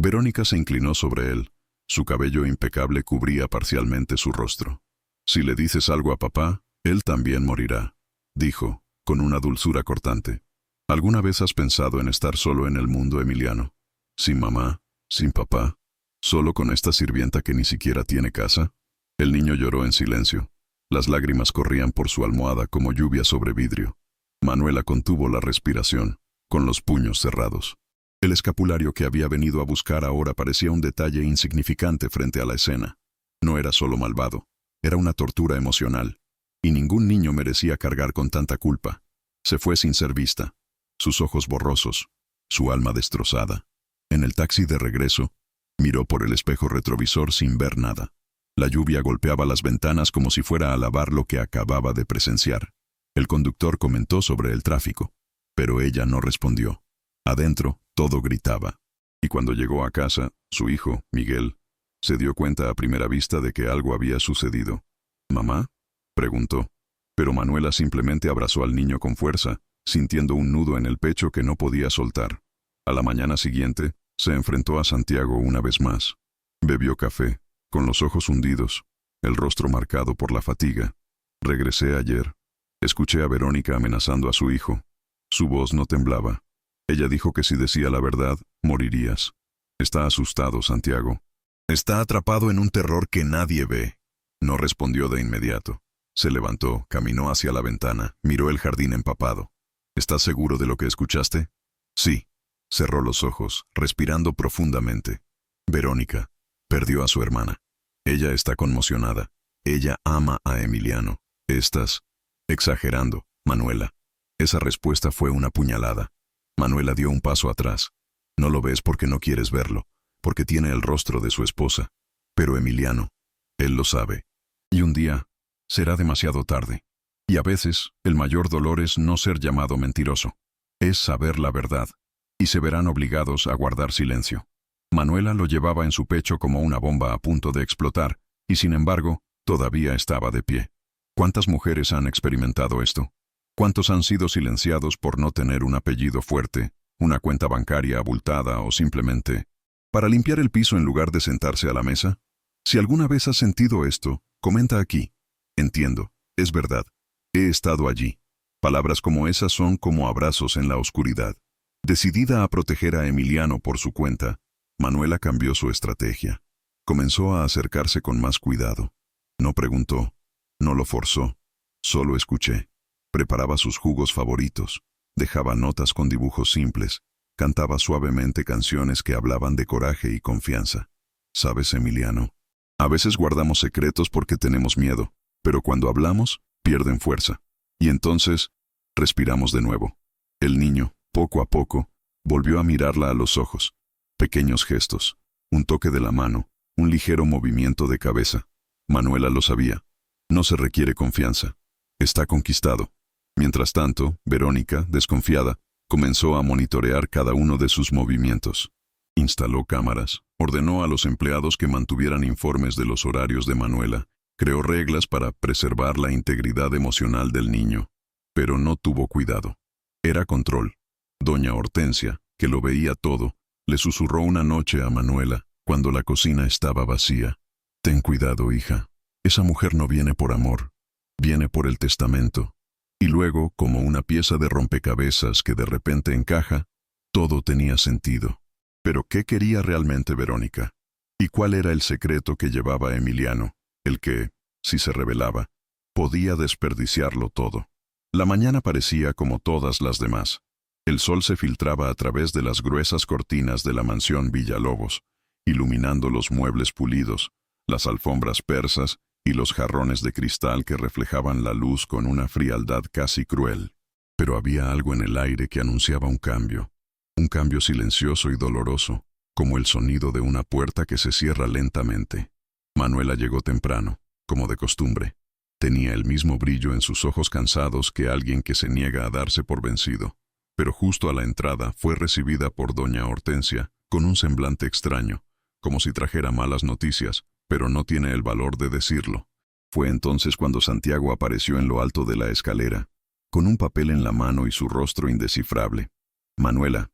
Verónica se inclinó sobre él. Su cabello impecable cubría parcialmente su rostro. «Si le dices algo a papá, él también morirá», dijo, con una dulzura cortante. ¿Alguna vez has pensado en estar solo en el mundo, Emiliano? ¿Sin mamá? ¿Sin papá? ¿Solo con esta sirvienta que ni siquiera tiene casa? El niño lloró en silencio. Las lágrimas corrían por su almohada como lluvia sobre vidrio. Manuela contuvo la respiración, con los puños cerrados. El escapulario que había venido a buscar ahora parecía un detalle insignificante frente a la escena. No era solo malvado, era una tortura emocional, y ningún niño merecía cargar con tanta culpa. Se fue sin ser vista, sus ojos borrosos, su alma destrozada. En el taxi de regreso, miró por el espejo retrovisor sin ver nada. La lluvia golpeaba las ventanas como si fuera a lavar lo que acababa de presenciar. El conductor comentó sobre el tráfico, pero ella no respondió. Adentro, todo gritaba. Y cuando llegó a casa, su hijo, Miguel, se dio cuenta a primera vista de que algo había sucedido. «¿Mamá?», preguntó. Pero Manuela simplemente abrazó al niño con fuerza, sintiendo un nudo en el pecho que no podía soltar. A la mañana siguiente, se enfrentó a Santiago una vez más. Bebió café, con los ojos hundidos, el rostro marcado por la fatiga. «Regresé ayer. Escuché a Verónica amenazando a su hijo. Su voz no temblaba. Ella dijo que si decía la verdad, morirías. Está asustado, Santiago. Está atrapado en un terror que nadie ve. No respondió de inmediato. Se levantó, caminó hacia la ventana, miró el jardín empapado. ¿Estás seguro de lo que escuchaste? Sí. Cerró los ojos, respirando profundamente. Verónica perdió a su hermana. Ella está conmocionada. Ella ama a Emiliano. Estás exagerando, Manuela. Esa respuesta fue una puñalada. Manuela dio un paso atrás. No lo ves porque no quieres verlo, porque tiene el rostro de su esposa. Pero Emiliano, él lo sabe. Y un día será demasiado tarde. Y a veces el mayor dolor es no ser llamado mentiroso. Es saber la verdad. Y se verán obligados a guardar silencio. Manuela lo llevaba en su pecho como una bomba a punto de explotar, y sin embargo, todavía estaba de pie. ¿Cuántas mujeres han experimentado esto? ¿Cuántos han sido silenciados por no tener un apellido fuerte, una cuenta bancaria abultada o simplemente para limpiar el piso en lugar de sentarse a la mesa? Si alguna vez has sentido esto, comenta aquí. Entiendo, es verdad. He estado allí. Palabras como esas son como abrazos en la oscuridad. Decidida a proteger a Emiliano por su cuenta, Manuela cambió su estrategia. Comenzó a acercarse con más cuidado. No preguntó, no lo forzó, solo escuché. Preparaba sus jugos favoritos, dejaba notas con dibujos simples, cantaba suavemente canciones que hablaban de coraje y confianza. ¿Sabes, Emiliano? A veces guardamos secretos porque tenemos miedo, pero cuando hablamos, pierden fuerza. Y entonces, respiramos de nuevo. El niño, poco a poco, volvió a mirarla a los ojos. Pequeños gestos, un toque de la mano, un ligero movimiento de cabeza. Manuela lo sabía. No se requiere confianza. Está conquistado. Mientras tanto, Verónica, desconfiada, comenzó a monitorear cada uno de sus movimientos. Instaló cámaras, ordenó a los empleados que mantuvieran informes de los horarios de Manuela, creó reglas para preservar la integridad emocional del niño. Pero no tuvo cuidado. Era control. Doña Hortensia, que lo veía todo, le susurró una noche a Manuela, cuando la cocina estaba vacía. Ten cuidado, hija. Esa mujer no viene por amor. Viene por el testamento. Y luego, como una pieza de rompecabezas que de repente encaja, todo tenía sentido. Pero ¿qué quería realmente Verónica? ¿Y cuál era el secreto que llevaba Emiliano? El que, si se revelaba, podía desperdiciarlo todo. La mañana parecía como todas las demás. El sol se filtraba a través de las gruesas cortinas de la mansión Villalobos, iluminando los muebles pulidos, las alfombras persas y los jarrones de cristal que reflejaban la luz con una frialdad casi cruel. Pero había algo en el aire que anunciaba un cambio silencioso y doloroso, como el sonido de una puerta que se cierra lentamente. Manuela llegó temprano, como de costumbre. Tenía el mismo brillo en sus ojos cansados que alguien que se niega a darse por vencido. Pero justo a la entrada fue recibida por doña Hortensia con un semblante extraño, como si trajera malas noticias, pero no tiene el valor de decirlo. Fue entonces cuando Santiago apareció en lo alto de la escalera, con un papel en la mano y su rostro indescifrable. Manuela,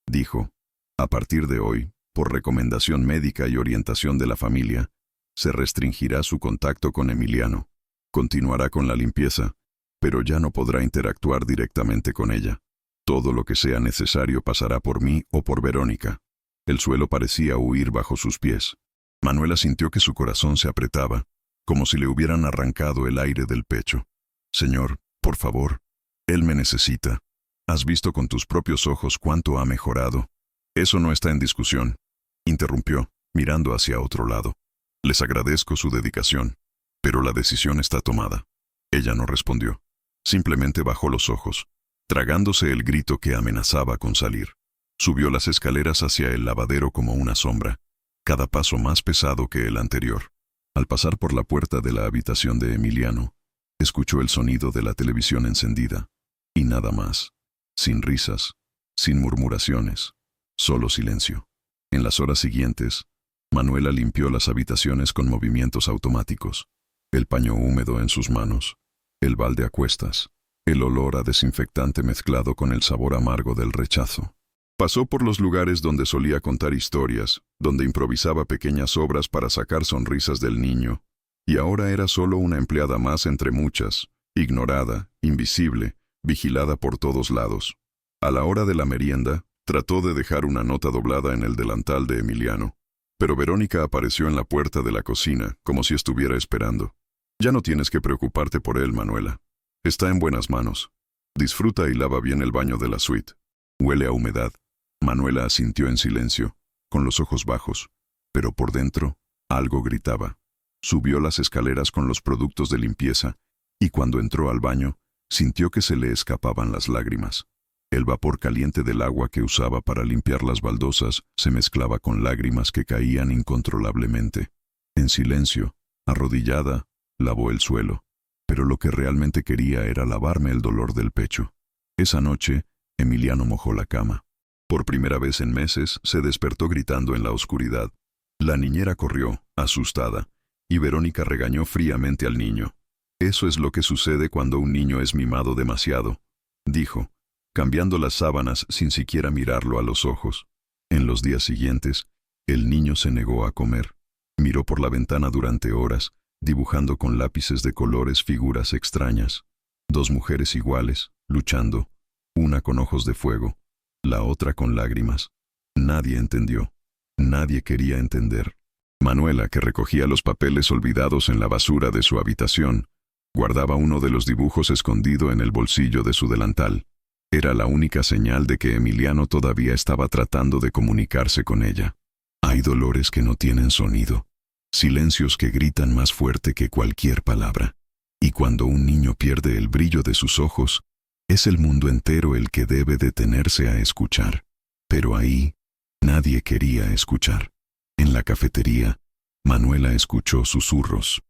dijo, a partir de hoy, por recomendación médica y orientación de la familia, se restringirá su contacto con Emiliano. Continuará con la limpieza, pero ya no podrá interactuar directamente con ella. Todo lo que sea necesario pasará por mí o por Verónica. El suelo parecía huir bajo sus pies. Manuela sintió que su corazón se apretaba, como si le hubieran arrancado el aire del pecho. Señor, por favor, él me necesita. Has visto con tus propios ojos cuánto ha mejorado. Eso no está en discusión, interrumpió, mirando hacia otro lado. Les agradezco su dedicación, pero la decisión está tomada. Ella no respondió. Simplemente bajó los ojos, tragándose el grito que amenazaba con salir. Subió las escaleras hacia el lavadero como una sombra, cada paso más pesado que el anterior. Al pasar por la puerta de la habitación de Emiliano, escuchó el sonido de la televisión encendida, y nada más. Sin risas, sin murmuraciones, solo silencio. En las horas siguientes, Manuela limpió las habitaciones con movimientos automáticos, el paño húmedo en sus manos, el balde a cuestas, el olor a desinfectante mezclado con el sabor amargo del rechazo. Pasó por los lugares donde solía contar historias, donde improvisaba pequeñas obras para sacar sonrisas del niño, y ahora era solo una empleada más entre muchas, ignorada, invisible, vigilada por todos lados. A la hora de la merienda, trató de dejar una nota doblada en el delantal de Emiliano, pero Verónica apareció en la puerta de la cocina, como si estuviera esperando. «Ya no tienes que preocuparte por él, Manuela. Está en buenas manos. Disfruta y lava bien el baño de la suite. Huele a humedad». Manuela asintió en silencio, con los ojos bajos, pero por dentro algo gritaba. Subió las escaleras con los productos de limpieza y cuando entró al baño, sintió que se le escapaban las lágrimas. El vapor caliente del agua que usaba para limpiar las baldosas se mezclaba con lágrimas que caían incontrolablemente. En silencio, arrodillada, lavó el suelo, pero lo que realmente quería era lavarme el dolor del pecho. Esa noche, Emiliano mojó la cama. Por primera vez en meses, se despertó gritando en la oscuridad. La niñera corrió, asustada, y Verónica regañó fríamente al niño. «Eso es lo que sucede cuando un niño es mimado demasiado», dijo, cambiando las sábanas sin siquiera mirarlo a los ojos. En los días siguientes, el niño se negó a comer. Miró por la ventana durante horas, dibujando con lápices de colores figuras extrañas. Dos mujeres iguales, luchando, una con ojos de fuego, la otra con lágrimas. Nadie entendió. Nadie quería entender. Manuela, que recogía los papeles olvidados en la basura de su habitación, guardaba uno de los dibujos escondido en el bolsillo de su delantal. Era la única señal de que Emiliano todavía estaba tratando de comunicarse con ella. Hay dolores que no tienen sonido, silencios que gritan más fuerte que cualquier palabra. Y cuando un niño pierde el brillo de sus ojos, es el mundo entero el que debe detenerse a escuchar. Pero ahí, nadie quería escuchar. En la cafetería, Manuela escuchó susurros.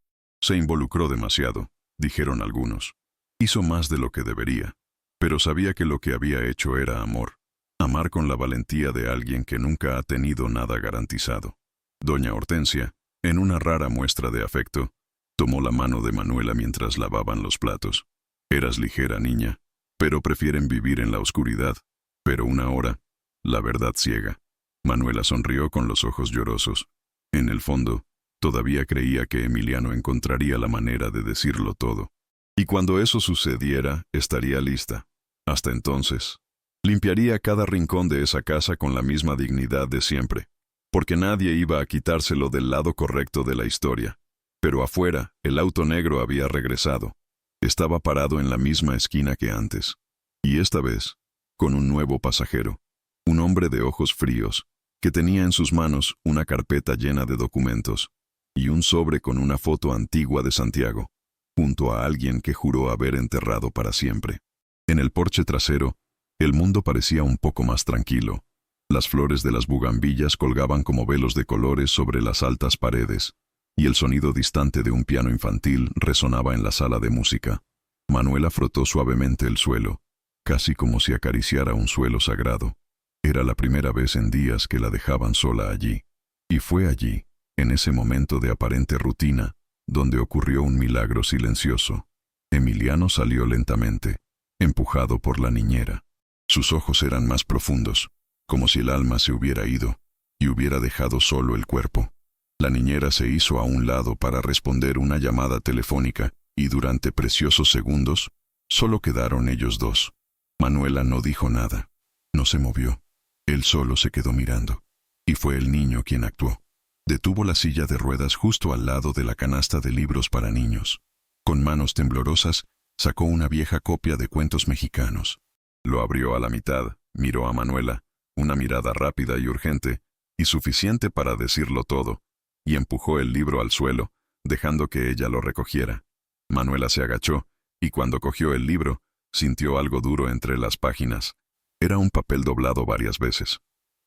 «Se involucró demasiado», dijeron algunos. «Hizo más de lo que debería». Pero sabía que lo que había hecho era amor. Amar con la valentía de alguien que nunca ha tenido nada garantizado. Doña Hortensia, en una rara muestra de afecto, tomó la mano de Manuela mientras lavaban los platos. «Eras ligera, niña, pero prefieren vivir en la oscuridad. Pero una hora, la verdad ciega». Manuela sonrió con los ojos llorosos. En el fondo, todavía creía que Emiliano encontraría la manera de decirlo todo. Y cuando eso sucediera, estaría lista. Hasta entonces, limpiaría cada rincón de esa casa con la misma dignidad de siempre, porque nadie iba a quitárselo del lado correcto de la historia. Pero afuera, el auto negro había regresado. Estaba parado en la misma esquina que antes. Y esta vez, con un nuevo pasajero, un hombre de ojos fríos, que tenía en sus manos una carpeta llena de documentos y un sobre con una foto antigua de Santiago, junto a alguien que juró haber enterrado para siempre. En el porche trasero, el mundo parecía un poco más tranquilo. Las flores de las bugambillas colgaban como velos de colores sobre las altas paredes, y el sonido distante de un piano infantil resonaba en la sala de música. Manuela frotó suavemente el suelo, casi como si acariciara un suelo sagrado. Era la primera vez en días que la dejaban sola allí. Y fue allí, en ese momento de aparente rutina, donde ocurrió un milagro silencioso. Emiliano salió lentamente, empujado por la niñera. Sus ojos eran más profundos, como si el alma se hubiera ido y hubiera dejado solo el cuerpo. La niñera se hizo a un lado para responder una llamada telefónica y durante preciosos segundos solo quedaron ellos dos. Manuela no dijo nada, no se movió. Él solo se quedó mirando. Y fue el niño quien actuó. Detuvo la silla de ruedas justo al lado de la canasta de libros para niños. Con manos temblorosas, sacó una vieja copia de cuentos mexicanos. Lo abrió a la mitad, miró a Manuela, una mirada rápida y urgente, y suficiente para decirlo todo, y empujó el libro al suelo, dejando que ella lo recogiera. Manuela se agachó, y cuando cogió el libro, sintió algo duro entre las páginas. Era un papel doblado varias veces.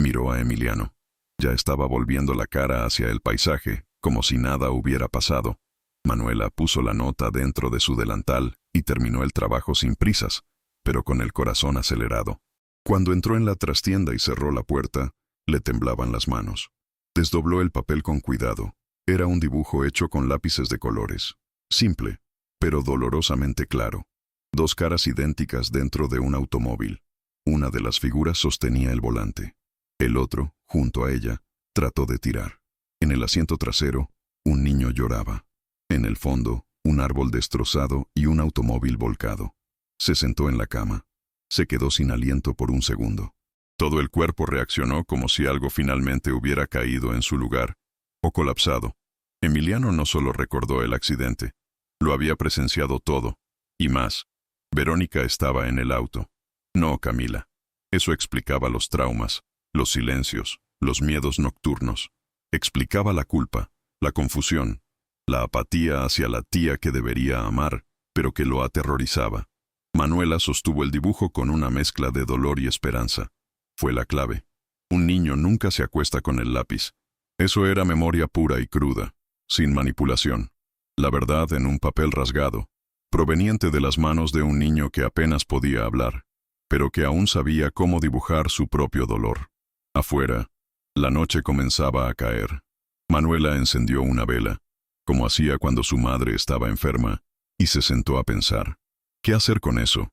Miró a Emiliano. Ya estaba volviendo la cara hacia el paisaje, como si nada hubiera pasado. Manuela puso la nota dentro de su delantal y terminó el trabajo sin prisas, pero con el corazón acelerado. Cuando entró en la trastienda y cerró la puerta, le temblaban las manos. Desdobló el papel con cuidado. Era un dibujo hecho con lápices de colores. Simple, pero dolorosamente claro. Dos caras idénticas dentro de un automóvil. Una de las figuras sostenía el volante. El otro, junto a ella, trató de tirar. En el asiento trasero, un niño lloraba. En el fondo, un árbol destrozado y un automóvil volcado. Se sentó en la cama. Se quedó sin aliento por un segundo. Todo el cuerpo reaccionó como si algo finalmente hubiera caído en su lugar, o colapsado. Emiliano no solo recordó el accidente, lo había presenciado todo, y más. Verónica estaba en el auto. No, Camila. Eso explicaba los traumas, los silencios, los miedos nocturnos. Explicaba la culpa, la confusión, la apatía hacia la tía que debería amar, pero que lo aterrorizaba. Manuela sostuvo el dibujo con una mezcla de dolor y esperanza. Fue la clave. Un niño nunca se acuesta con el lápiz. Eso era memoria pura y cruda, sin manipulación. La verdad en un papel rasgado, proveniente de las manos de un niño que apenas podía hablar, pero que aún sabía cómo dibujar su propio dolor. Afuera, la noche comenzaba a caer. Manuela encendió una vela, como hacía cuando su madre estaba enferma, y se sentó a pensar. ¿Qué hacer con eso?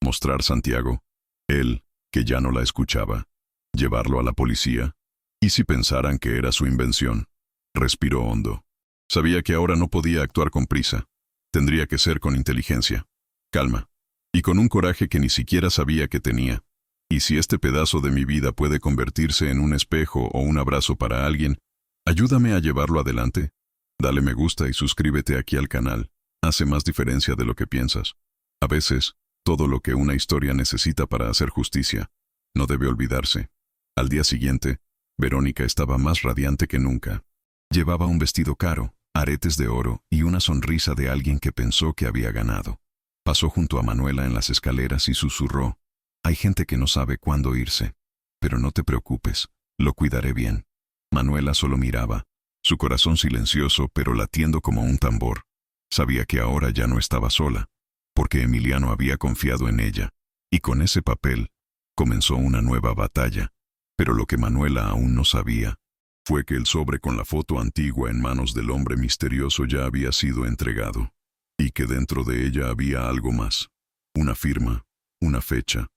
¿Mostrar Santiago? Él, que ya no la escuchaba. ¿Llevarlo a la policía? ¿Y si pensaran que era su invención? Respiró hondo. Sabía que ahora no podía actuar con prisa. Tendría que ser con inteligencia, calma, y con un coraje que ni siquiera sabía que tenía. Y si este pedazo de mi vida puede convertirse en un espejo o un abrazo para alguien, ayúdame a llevarlo adelante. Dale me gusta y suscríbete aquí al canal. Hace más diferencia de lo que piensas. A veces, todo lo que una historia necesita para hacer justicia no debe olvidarse. Al día siguiente, Verónica estaba más radiante que nunca. Llevaba un vestido caro, aretes de oro y una sonrisa de alguien que pensó que había ganado. Pasó junto a Manuela en las escaleras y susurró: «Hay gente que no sabe cuándo irse. Pero no te preocupes, lo cuidaré bien». Manuela solo miraba, su corazón silencioso pero latiendo como un tambor. Sabía que ahora ya no estaba sola, porque Emiliano había confiado en ella, y con ese papel comenzó una nueva batalla. Pero lo que Manuela aún no sabía fue que el sobre con la foto antigua en manos del hombre misterioso ya había sido entregado, y que dentro de ella había algo más, una firma, una fecha,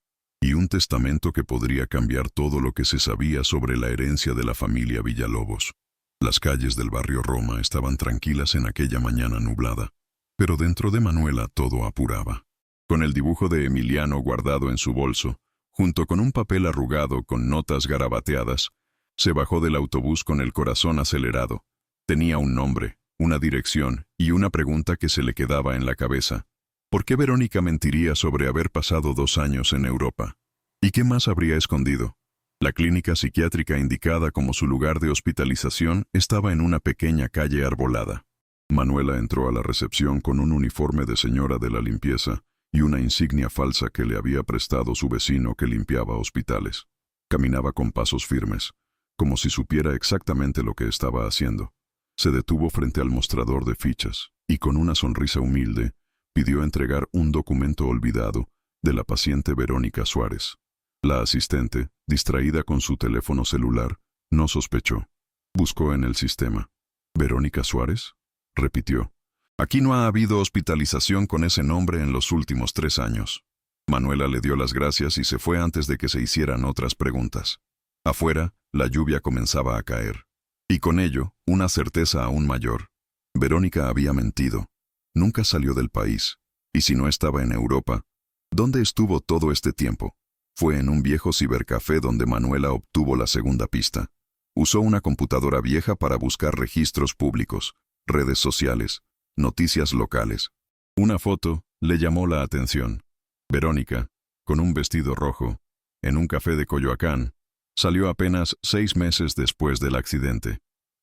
y un testamento que podría cambiar todo lo que se sabía sobre la herencia de la familia Villalobos. Las calles del barrio Roma estaban tranquilas en aquella mañana nublada, pero dentro de Manuela todo apuraba. Con el dibujo de Emiliano guardado en su bolso, junto con un papel arrugado con notas garabateadas, se bajó del autobús con el corazón acelerado. Tenía un nombre, una dirección y una pregunta que se le quedaba en la cabeza. ¿Por qué Verónica mentiría sobre haber pasado 2 años en Europa? ¿Y qué más habría escondido? La clínica psiquiátrica indicada como su lugar de hospitalización estaba en una pequeña calle arbolada. Manuela entró a la recepción con un uniforme de señora de la limpieza y una insignia falsa que le había prestado su vecino que limpiaba hospitales. Caminaba con pasos firmes, como si supiera exactamente lo que estaba haciendo. Se detuvo frente al mostrador de fichas y con una sonrisa humilde pidió entregar un documento olvidado de la paciente Verónica Suárez. La asistente, distraída con su teléfono celular, no sospechó. Buscó en el sistema. ¿Verónica Suárez?, repitió. Aquí no ha habido hospitalización con ese nombre en los últimos 3 años. Manuela le dio las gracias y se fue antes de que se hicieran otras preguntas. Afuera, la lluvia comenzaba a caer. Y con ello, una certeza aún mayor. Verónica había mentido. Nunca salió del país. Y si no estaba en Europa, ¿dónde estuvo todo este tiempo? Fue en un viejo cibercafé donde Manuela obtuvo la segunda pista. Usó una computadora vieja para buscar registros públicos, redes sociales, noticias locales. Una foto le llamó la atención. Verónica, con un vestido rojo, en un café de Coyoacán, salió apenas 6 meses después del accidente.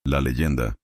La leyenda: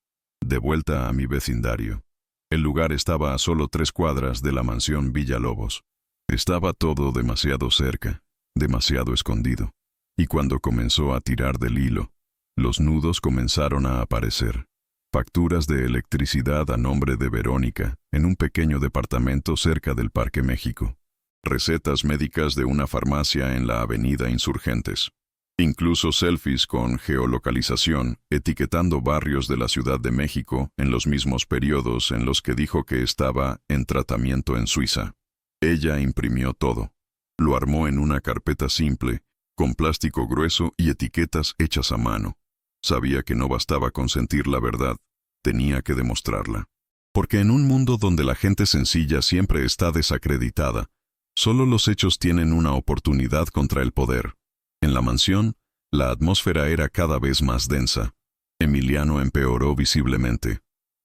de vuelta a mi vecindario. El lugar estaba a solo 3 cuadras de la mansión Villalobos. Estaba todo demasiado cerca, demasiado escondido. Y cuando comenzó a tirar del hilo, los nudos comenzaron a aparecer. Facturas de electricidad a nombre de Verónica, en un pequeño departamento cerca del Parque México. Recetas médicas de una farmacia en la avenida Insurgentes. Incluso selfies con geolocalización, etiquetando barrios de la Ciudad de México en los mismos periodos en los que dijo que estaba en tratamiento en Suiza. Ella imprimió todo. Lo armó en una carpeta simple, con plástico grueso y etiquetas hechas a mano. Sabía que no bastaba con sentir la verdad, tenía que demostrarla. Porque en un mundo donde la gente sencilla siempre está desacreditada, solo los hechos tienen una oportunidad contra el poder. En la mansión, la atmósfera era cada vez más densa. Emiliano empeoró visiblemente.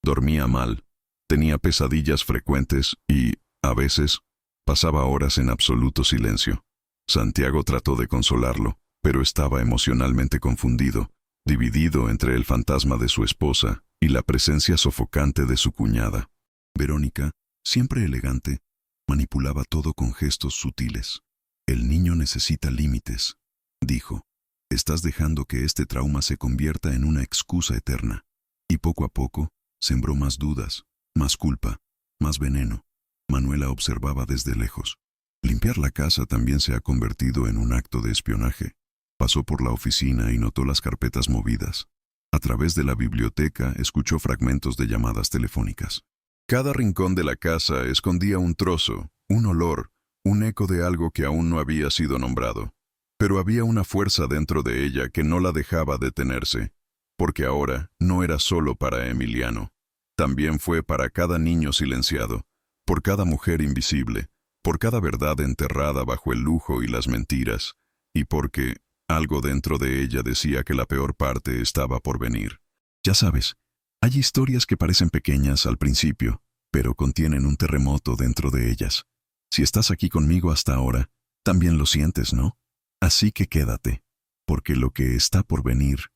Dormía mal, tenía pesadillas frecuentes y, a veces, pasaba horas en absoluto silencio. Santiago trató de consolarlo, pero estaba emocionalmente confundido, dividido entre el fantasma de su esposa y la presencia sofocante de su cuñada. Verónica, siempre elegante, manipulaba todo con gestos sutiles. «El niño necesita límites», dijo. «Estás dejando que este trauma se convierta en una excusa eterna». Y poco a poco, sembró más dudas, más culpa, más veneno. Manuela observaba desde lejos. Limpiar la casa también se ha convertido en un acto de espionaje. Pasó por la oficina y notó las carpetas movidas. A través de la biblioteca escuchó fragmentos de llamadas telefónicas. Cada rincón de la casa escondía un trozo, un olor, un eco de algo que aún no había sido nombrado. Pero había una fuerza dentro de ella que no la dejaba detenerse, porque ahora no era solo para Emiliano. También fue para cada niño silenciado, por cada mujer invisible, por cada verdad enterrada bajo el lujo y las mentiras, y porque algo dentro de ella decía que la peor parte estaba por venir. Ya sabes, hay historias que parecen pequeñas al principio, pero contienen un terremoto dentro de ellas. Si estás aquí conmigo hasta ahora, también lo sientes, ¿no? Así que quédate, porque lo que está por venir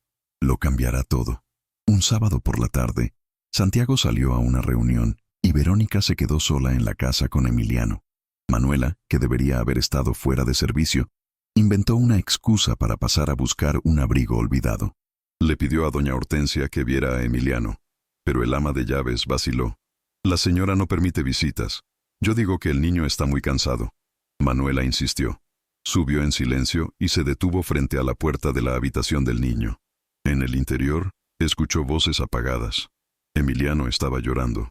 lo cambiará todo. Un sábado por la tarde, Santiago salió a una reunión y Verónica se quedó sola en la casa con Emiliano. Manuela, que debería haber estado fuera de servicio, inventó una excusa para pasar a buscar un abrigo olvidado. Le pidió a doña Hortensia que viera a Emiliano, pero el ama de llaves vaciló. «La señora no permite visitas. Yo digo que el niño está muy cansado». Manuela insistió. Subió en silencio y se detuvo frente a la puerta de la habitación del niño. En el interior, escuchó voces apagadas. Emiliano estaba llorando.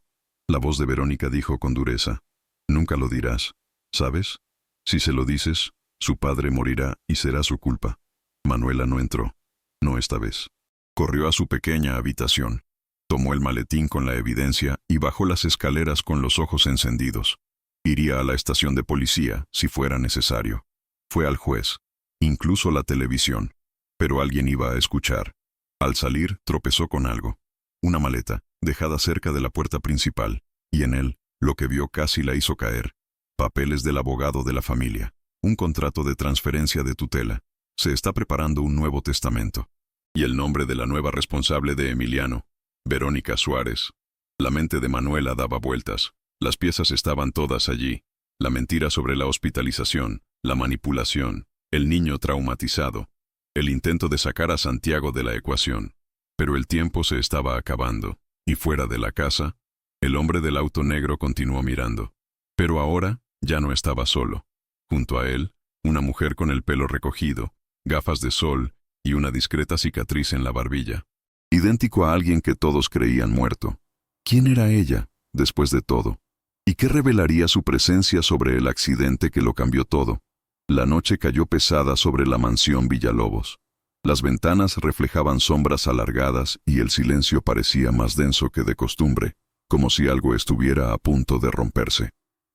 La voz de Verónica dijo con dureza: «Nunca lo dirás, ¿sabes? Si se lo dices, su padre morirá y será su culpa». Manuela no entró, no esta vez. Corrió a su pequeña habitación. Tomó el maletín con la evidencia y bajó las escaleras con los ojos encendidos. Iría a la estación de policía, si fuera necesario. Fue al juez, incluso la televisión. Pero alguien iba a escuchar. Al salir, tropezó con algo. Una maleta, dejada cerca de la puerta principal, y en él, lo que vio casi la hizo caer. Papeles del abogado de la familia. Un contrato de transferencia de tutela. Se está preparando un nuevo testamento. Y el nombre de la nueva responsable de Emiliano, Verónica Suárez. La mente de Manuela daba vueltas. Las piezas estaban todas allí. La mentira sobre la hospitalización, la manipulación, el niño traumatizado, el intento de sacar a Santiago de la ecuación. Pero el tiempo se estaba acabando, y fuera de la casa, el hombre del auto negro continuó mirando. Pero ahora ya no estaba solo. Junto a él, una mujer con el pelo recogido, gafas de sol y una discreta cicatriz en la barbilla. Idéntico a alguien que todos creían muerto. ¿Quién era ella, después de todo? ¿Y qué revelaría su presencia sobre el accidente que lo cambió todo? La noche cayó pesada sobre la mansión Villalobos. Las ventanas reflejaban sombras alargadas y el silencio parecía más denso que de costumbre, como si algo estuviera a punto de romperse.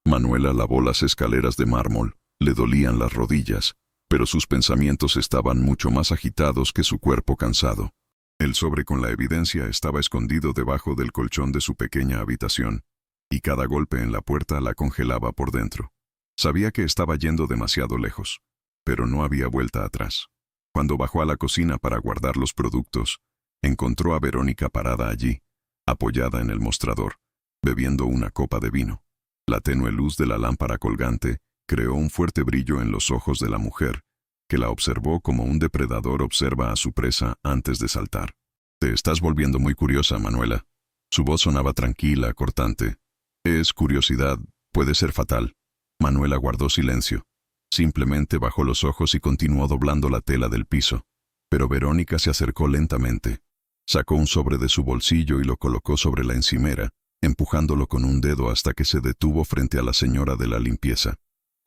Manuela lavó las escaleras de mármol, le dolían las rodillas, pero sus pensamientos estaban mucho más agitados que su cuerpo cansado. El sobre con la evidencia estaba escondido debajo del colchón de su pequeña habitación, y cada golpe en la puerta la congelaba por dentro. Sabía que estaba yendo demasiado lejos, pero no había vuelta atrás. Cuando bajó a la cocina para guardar los productos, encontró a Verónica parada allí, apoyada en el mostrador, bebiendo una copa de vino. La tenue luz de la lámpara colgante creó un fuerte brillo en los ojos de la mujer, que la observó como un depredador observa a su presa antes de saltar. «Te estás volviendo muy curiosa, Manuela». Su voz sonaba tranquila, cortante. «Es curiosidad, puede ser fatal». Manuela guardó silencio. Simplemente bajó los ojos y continuó doblando la tela del piso. Pero Verónica se acercó lentamente. Sacó un sobre de su bolsillo y lo colocó sobre la encimera, empujándolo con un dedo hasta que se detuvo frente a la señora de la limpieza.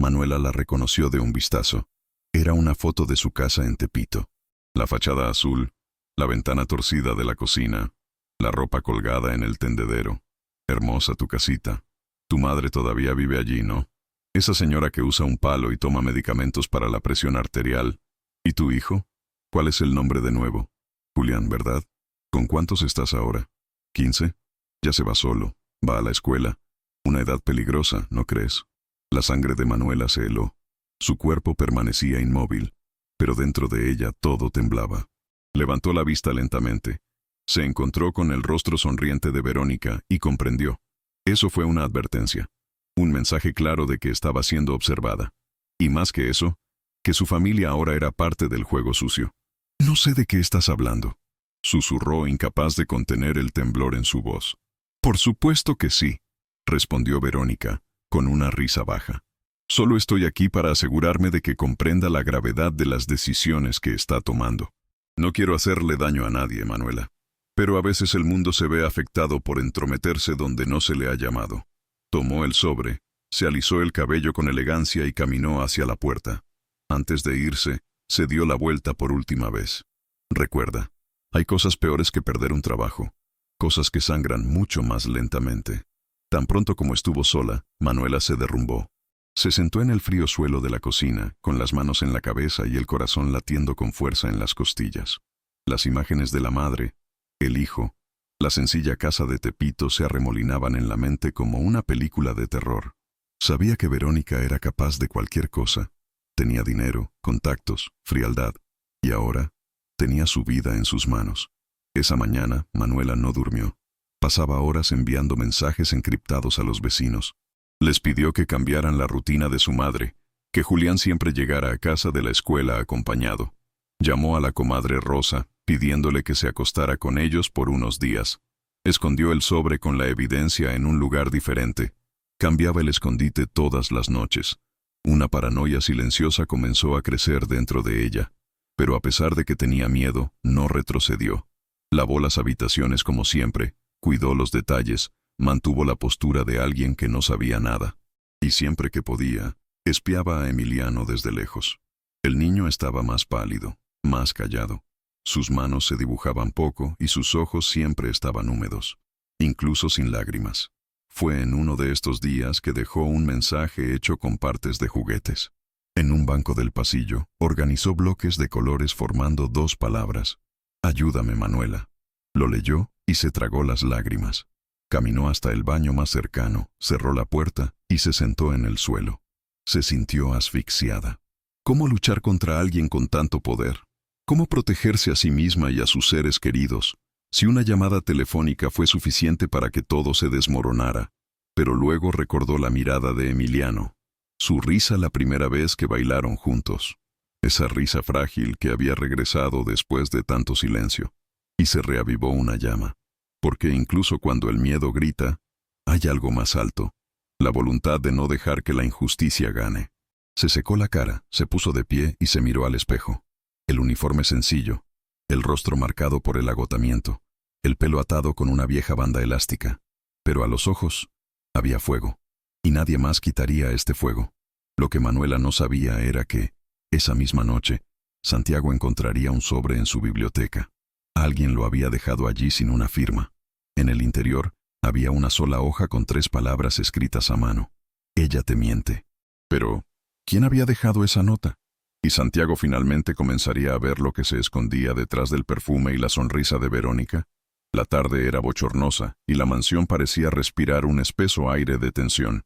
Manuela la reconoció de un vistazo. Era una foto de su casa en Tepito. La fachada azul, la ventana torcida de la cocina, la ropa colgada en el tendedero. Hermosa tu casita. Tu madre todavía vive allí, ¿no? Esa señora que usa un palo y toma medicamentos para la presión arterial. ¿Y tu hijo? ¿Cuál es el nombre de nuevo? Julián, ¿verdad? ¿Con cuántos estás ahora? ¿15? Ya se va solo. Va a la escuela. Una edad peligrosa, ¿no crees? La sangre de Manuela se heló. Su cuerpo permanecía inmóvil, pero dentro de ella todo temblaba. Levantó la vista lentamente. Se encontró con el rostro sonriente de Verónica y comprendió. Eso fue una advertencia. Un mensaje claro de que estaba siendo observada. Y más que eso, que su familia ahora era parte del juego sucio. No sé de qué estás hablando, susurró, incapaz de contener el temblor en su voz. Por supuesto que sí, respondió Verónica, con una risa baja. Solo estoy aquí para asegurarme de que comprenda la gravedad de las decisiones que está tomando. No quiero hacerle daño a nadie, Manuela. Pero a veces el mundo se ve afectado por entrometerse donde no se le ha llamado. Tomó el sobre, se alisó el cabello con elegancia y caminó hacia la puerta. Antes de irse, se dio la vuelta por última vez. Recuerda, hay cosas peores que perder un trabajo. Cosas que sangran mucho más lentamente. Tan pronto como estuvo sola, Manuela se derrumbó. Se sentó en el frío suelo de la cocina, con las manos en la cabeza y el corazón latiendo con fuerza en las costillas. Las imágenes de la madre, el hijo, la sencilla casa de Tepito se arremolinaban en la mente como una película de terror. Sabía que Verónica era capaz de cualquier cosa. Tenía dinero, contactos, frialdad, y ahora tenía su vida en sus manos. Esa mañana, Manuela no durmió. Pasaba horas enviando mensajes encriptados a los vecinos. Les pidió que cambiaran la rutina de su madre, que Julián siempre llegara a casa de la escuela acompañado. Llamó a la comadre Rosa, pidiéndole que se acostara con ellos por unos días. Escondió el sobre con la evidencia en un lugar diferente. Cambiaba el escondite todas las noches. Una paranoia silenciosa comenzó a crecer dentro de ella. Pero a pesar de que tenía miedo, no retrocedió. Lavó las habitaciones como siempre, cuidó los detalles, mantuvo la postura de alguien que no sabía nada. Y siempre que podía, espiaba a Emiliano desde lejos. El niño estaba más pálido, más callado. Sus manos se dibujaban poco y sus ojos siempre estaban húmedos, incluso sin lágrimas. Fue en uno de estos días que dejó un mensaje hecho con partes de juguetes. En un banco del pasillo, organizó bloques de colores formando dos palabras. Ayúdame, Manuela. Lo leyó y se tragó las lágrimas. Caminó hasta el baño más cercano, cerró la puerta y se sentó en el suelo. Se sintió asfixiada. ¿Cómo luchar contra alguien con tanto poder? ¿Cómo protegerse a sí misma y a sus seres queridos, si una llamada telefónica fue suficiente para que todo se desmoronara? Pero luego recordó la mirada de Emiliano, su risa la primera vez que bailaron juntos, esa risa frágil que había regresado después de tanto silencio, y se reavivó una llama, porque incluso cuando el miedo grita, hay algo más alto, la voluntad de no dejar que la injusticia gane. Se secó la cara, se puso de pie y se miró al espejo. El uniforme sencillo, el rostro marcado por el agotamiento, el pelo atado con una vieja banda elástica. Pero a los ojos había fuego, y nadie más quitaría este fuego. Lo que Manuela no sabía era que, esa misma noche, Santiago encontraría un sobre en su biblioteca. Alguien lo había dejado allí sin una firma. En el interior había una sola hoja con 3 palabras escritas a mano. Ella te miente. Pero, ¿quién había dejado esa nota? Y Santiago finalmente comenzaría a ver lo que se escondía detrás del perfume y la sonrisa de Verónica. La tarde era bochornosa y la mansión parecía respirar un espeso aire de tensión.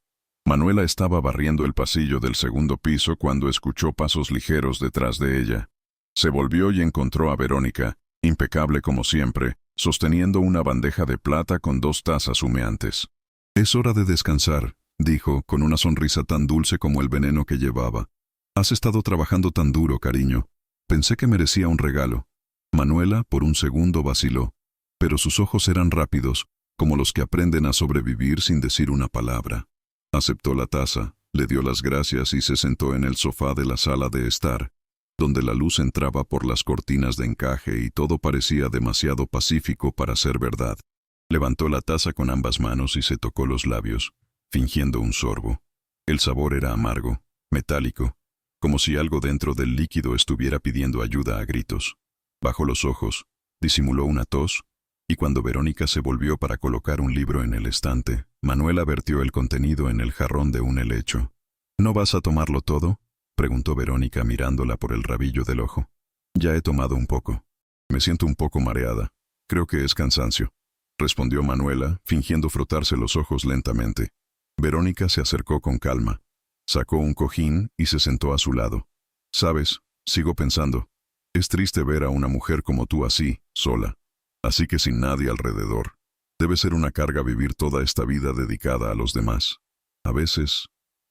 Manuela estaba barriendo el pasillo del segundo piso cuando escuchó pasos ligeros detrás de ella. Se volvió y encontró a Verónica, impecable como siempre, sosteniendo una bandeja de plata con 2 tazas humeantes. «Es hora de descansar», dijo, con una sonrisa tan dulce como el veneno que llevaba. «Has estado trabajando tan duro, cariño. Pensé que merecía un regalo». Manuela por un segundo vaciló, pero sus ojos eran rápidos, como los que aprenden a sobrevivir sin decir una palabra. Aceptó la taza, le dio las gracias y se sentó en el sofá de la sala de estar, donde la luz entraba por las cortinas de encaje y todo parecía demasiado pacífico para ser verdad. Levantó la taza con ambas manos y se tocó los labios, fingiendo un sorbo. El sabor era amargo, metálico, como si algo dentro del líquido estuviera pidiendo ayuda a gritos. Bajó los ojos, disimuló una tos y cuando Verónica se volvió para colocar un libro en el estante, Manuela vertió el contenido en el jarrón de un helecho. ¿No vas a tomarlo todo?, preguntó Verónica mirándola por el rabillo del ojo. Ya he tomado un poco. Me siento un poco mareada. Creo que es cansancio, respondió Manuela, fingiendo frotarse los ojos lentamente. Verónica se acercó con calma. Sacó un cojín y se sentó a su lado. «Sabes, sigo pensando. Es triste ver a una mujer como tú así, sola. Así que sin nadie alrededor. Debe ser una carga vivir toda esta vida dedicada a los demás. A veces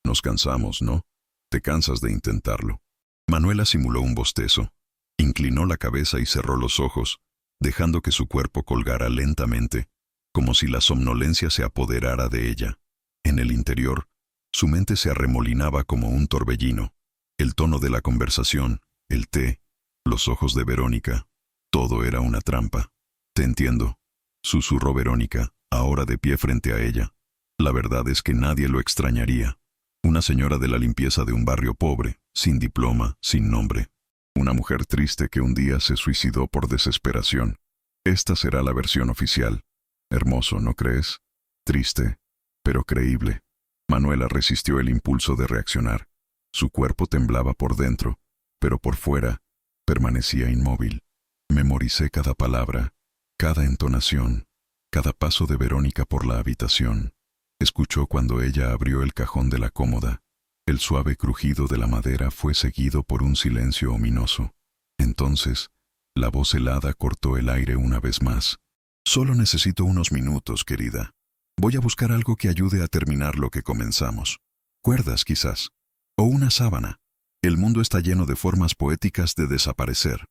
nos cansamos, ¿no? Te cansas de intentarlo». Manuela simuló un bostezo. Inclinó la cabeza y cerró los ojos, dejando que su cuerpo colgara lentamente, como si la somnolencia se apoderara de ella. En el interior, su mente se arremolinaba como un torbellino. El tono de la conversación, el té, los ojos de Verónica, todo era una trampa. «Te entiendo», susurró Verónica, ahora de pie frente a ella. La verdad es que nadie lo extrañaría. Una señora de la limpieza de un barrio pobre, sin diploma, sin nombre. Una mujer triste que un día se suicidó por desesperación. Esta será la versión oficial. Hermoso, ¿no crees? Triste, pero creíble. Manuela resistió el impulso de reaccionar. Su cuerpo temblaba por dentro, pero por fuera permanecía inmóvil. Memoricé cada palabra, cada entonación, cada paso de Verónica por la habitación. Escuchó cuando ella abrió el cajón de la cómoda. El suave crujido de la madera fue seguido por un silencio ominoso. Entonces, la voz helada cortó el aire una vez más. «Solo necesito unos minutos, querida. Voy a buscar algo que ayude a terminar lo que comenzamos. Cuerdas, quizás. O una sábana. El mundo está lleno de formas poéticas de desaparecer».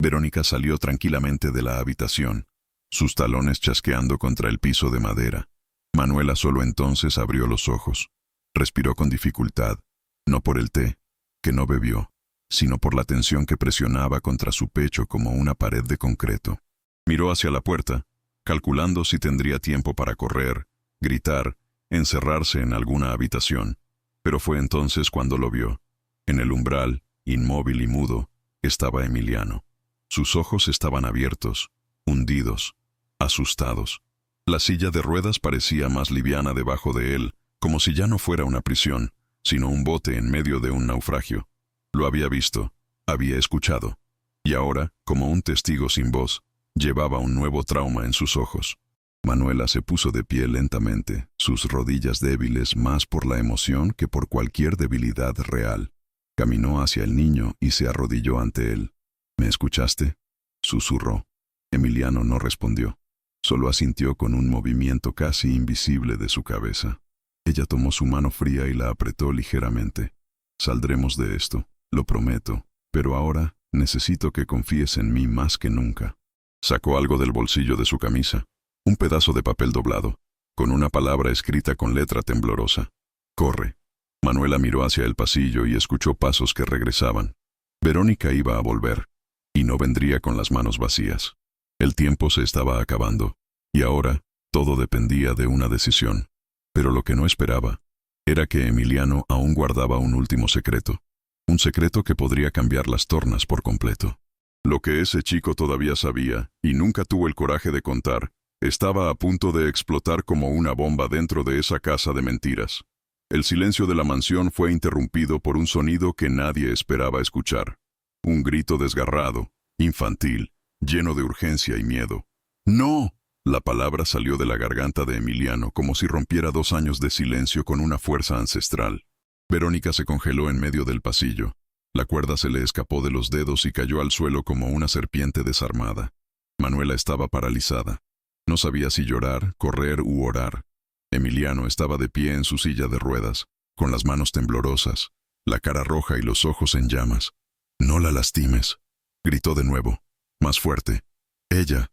Verónica salió tranquilamente de la habitación, sus talones chasqueando contra el piso de madera. Manuela solo entonces abrió los ojos. Respiró con dificultad, no por el té, que no bebió, sino por la tensión que presionaba contra su pecho como una pared de concreto. Miró hacia la puerta, calculando si tendría tiempo para correr, gritar, encerrarse en alguna habitación. Pero fue entonces cuando lo vio. En el umbral, inmóvil y mudo, estaba Emiliano. Sus ojos estaban abiertos, hundidos, asustados. La silla de ruedas parecía más liviana debajo de él, como si ya no fuera una prisión, sino un bote en medio de un naufragio. Lo había visto, había escuchado, y ahora, como un testigo sin voz, llevaba un nuevo trauma en sus ojos. Manuela se puso de pie lentamente, sus rodillas débiles más por la emoción que por cualquier debilidad real. Caminó hacia el niño y se arrodilló ante él. «¿Me escuchaste?», susurró. Emiliano no respondió. Solo asintió con un movimiento casi invisible de su cabeza. Ella tomó su mano fría y la apretó ligeramente. «Saldremos de esto, lo prometo, pero ahora necesito que confíes en mí más que nunca». Sacó algo del bolsillo de su camisa, un pedazo de papel doblado, con una palabra escrita con letra temblorosa. «Corre». Manuela miró hacia el pasillo y escuchó pasos que regresaban. Verónica iba a volver, y no vendría con las manos vacías. El tiempo se estaba acabando, y ahora todo dependía de una decisión. Pero lo que no esperaba era que Emiliano aún guardaba un último secreto, un secreto que podría cambiar las tornas por completo. Lo que ese chico todavía sabía, y nunca tuvo el coraje de contar, estaba a punto de explotar como una bomba dentro de esa casa de mentiras. El silencio de la mansión fue interrumpido por un sonido que nadie esperaba escuchar. Un grito desgarrado, infantil, lleno de urgencia y miedo. «¡No!». La palabra salió de la garganta de Emiliano como si rompiera 2 años de silencio con una fuerza ancestral. Verónica se congeló en medio del pasillo. La cuerda se le escapó de los dedos y cayó al suelo como una serpiente desarmada. Manuela estaba paralizada. No sabía si llorar, correr u orar. Emiliano estaba de pie en su silla de ruedas, con las manos temblorosas, la cara roja y los ojos en llamas. «No la lastimes», gritó de nuevo, más fuerte. «Ella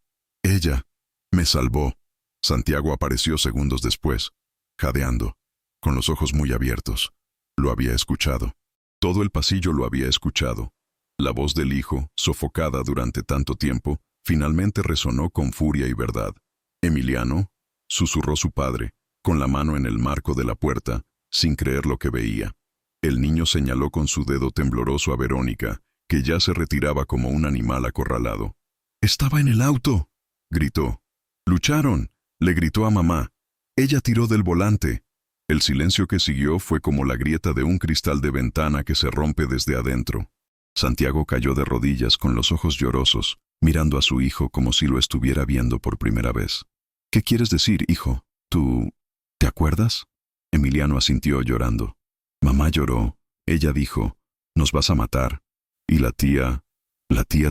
me salvó». Santiago apareció segundos después, jadeando, con los ojos muy abiertos. Lo había escuchado. Todo el pasillo lo había escuchado. La voz del hijo, sofocada durante tanto tiempo, finalmente resonó con furia y verdad. «Emiliano», susurró su padre, con la mano en el marco de la puerta, sin creer lo que veía. El niño señaló con su dedo tembloroso a Verónica, que ya se retiraba como un animal acorralado. «Estaba en el auto», gritó. Lucharon, le gritó a mamá. Ella tiró del volante. El silencio que siguió fue como la grieta de un cristal de ventana que se rompe desde adentro. Santiago cayó de rodillas con los ojos llorosos, mirando a su hijo como si lo estuviera viendo por primera vez. ¿Qué quieres decir, hijo? ¿Tú... ¿Te acuerdas? Emiliano asintió llorando. Mamá lloró. Ella dijo, «Nos vas a matar». Y la tía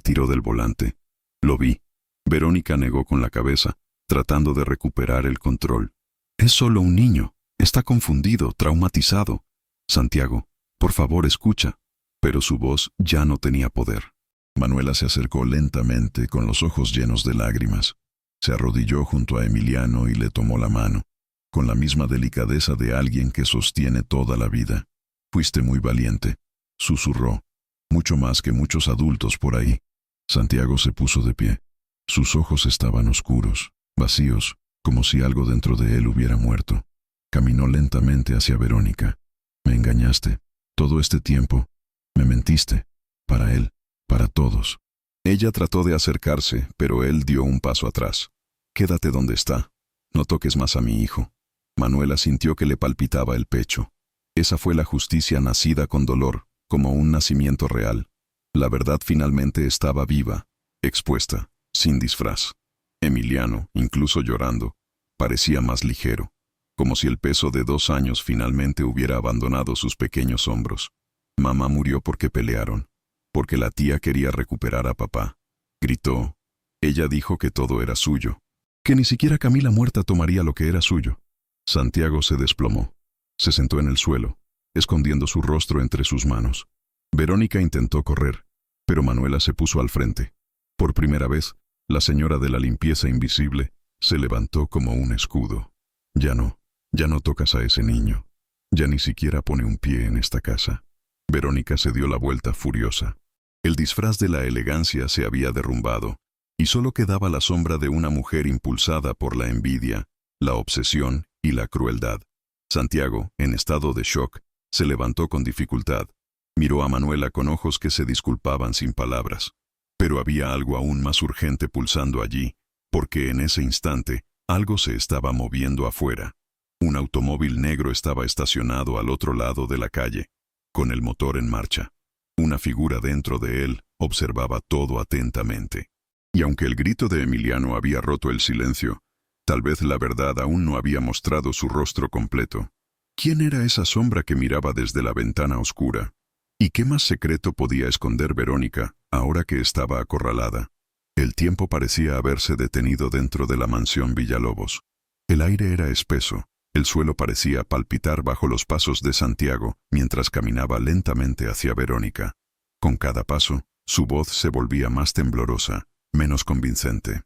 tiró del volante. Lo vi. Verónica negó con la cabeza, tratando de recuperar el control. Es solo un niño. Está confundido, traumatizado. Santiago, por favor, escucha. Pero su voz ya no tenía poder. Manuela se acercó lentamente, con los ojos llenos de lágrimas. Se arrodilló junto a Emiliano y le tomó la mano, con la misma delicadeza de alguien que sostiene toda la vida. Fuiste muy valiente, susurró, mucho más que muchos adultos por ahí. Santiago se puso de pie. Sus ojos estaban oscuros, vacíos, como si algo dentro de él hubiera muerto. Caminó lentamente hacia Verónica. Me engañaste. Todo este tiempo. Me mentiste. Para él. Para todos. Ella trató de acercarse, pero él dio un paso atrás. Quédate donde está. No toques más a mi hijo. Manuela sintió que le palpitaba el pecho. Esa fue la justicia nacida con dolor, como un nacimiento real. La verdad finalmente estaba viva, expuesta, sin disfraz. Emiliano, incluso llorando, parecía más ligero, como si el peso de 2 años finalmente hubiera abandonado sus pequeños hombros. Mamá murió porque pelearon, porque la tía quería recuperar a papá. Gritó. Ella dijo que todo era suyo, que ni siquiera Camila muerta tomaría lo que era suyo. Santiago se desplomó. Se sentó en el suelo, escondiendo su rostro entre sus manos. Verónica intentó correr, pero Manuela se puso al frente. Por primera vez, la señora de la limpieza invisible se levantó como un escudo. Ya no tocas a ese niño. Ya ni siquiera pone un pie en esta casa. Verónica se dio la vuelta furiosa. El disfraz de la elegancia se había derrumbado, y solo quedaba la sombra de una mujer impulsada por la envidia, la obsesión y la crueldad. Santiago, en estado de shock, se levantó con dificultad. Miró a Manuela con ojos que se disculpaban sin palabras. Pero había algo aún más urgente pulsando allí, porque en ese instante algo se estaba moviendo afuera. Un automóvil negro estaba estacionado al otro lado de la calle, con el motor en marcha. Una figura dentro de él observaba todo atentamente. Y aunque el grito de Emiliano había roto el silencio, tal vez la verdad aún no había mostrado su rostro completo. ¿Quién era esa sombra que miraba desde la ventana oscura? ¿Y qué más secreto podía esconder Verónica, ahora que estaba acorralada? El tiempo parecía haberse detenido dentro de la mansión Villalobos. El aire era espeso. El suelo parecía palpitar bajo los pasos de Santiago mientras caminaba lentamente hacia Verónica. Con cada paso, su voz se volvía más temblorosa, menos convincente.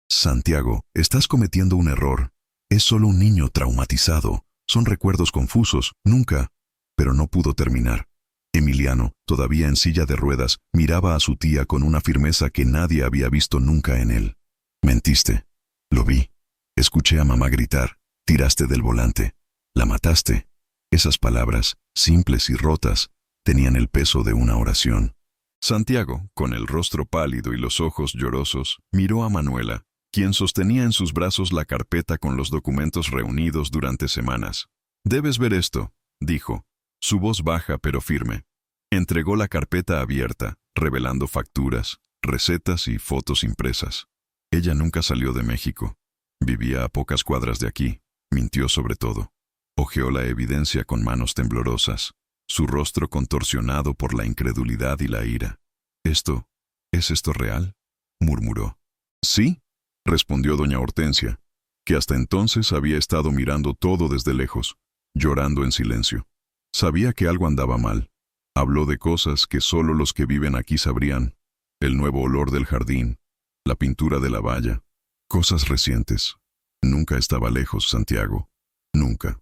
Santiago, estás cometiendo un error. Es solo un niño traumatizado. Son recuerdos confusos, nunca. Pero no pudo terminar. Emiliano, todavía en silla de ruedas, miraba a su tía con una firmeza que nadie había visto nunca en él. Mentiste. Lo vi. Escuché a mamá gritar. Tiraste del volante. La mataste. Esas palabras, simples y rotas, tenían el peso de una oración. Santiago, con el rostro pálido y los ojos llorosos, miró a Manuela, quien sostenía en sus brazos la carpeta con los documentos reunidos durante semanas. «Debes ver esto», dijo, su voz baja pero firme. Entregó la carpeta abierta, revelando facturas, recetas y fotos impresas. Ella nunca salió de México. Vivía a pocas cuadras de aquí. Mintió sobre todo. Hojeó la evidencia con manos temblorosas, su rostro contorsionado por la incredulidad y la ira. ¿Es esto real?», murmuró. «Sí», respondió doña Hortensia, que hasta entonces había estado mirando todo desde lejos, llorando en silencio. Sabía que algo andaba mal. Habló de cosas que solo los que viven aquí sabrían. El nuevo olor del jardín, la pintura de la valla, cosas recientes. Nunca estaba lejos, Santiago. Nunca.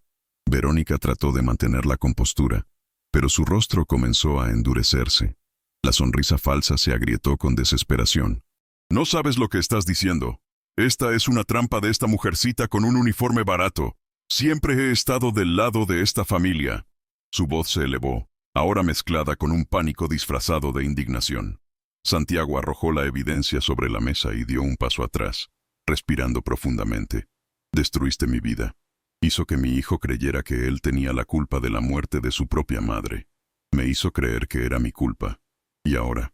Verónica trató de mantener la compostura, pero su rostro comenzó a endurecerse. La sonrisa falsa se agrietó con desesperación. «No sabes lo que estás diciendo. Esta es una trampa de esta mujercita con un uniforme barato. Siempre he estado del lado de esta familia». Su voz se elevó, ahora mezclada con un pánico disfrazado de indignación. Santiago arrojó la evidencia sobre la mesa y dio un paso atrás. respirando profundamente. Destruiste mi vida. Hizo que mi hijo creyera que él tenía la culpa de la muerte de su propia madre. Me hizo creer que era mi culpa. Y ahora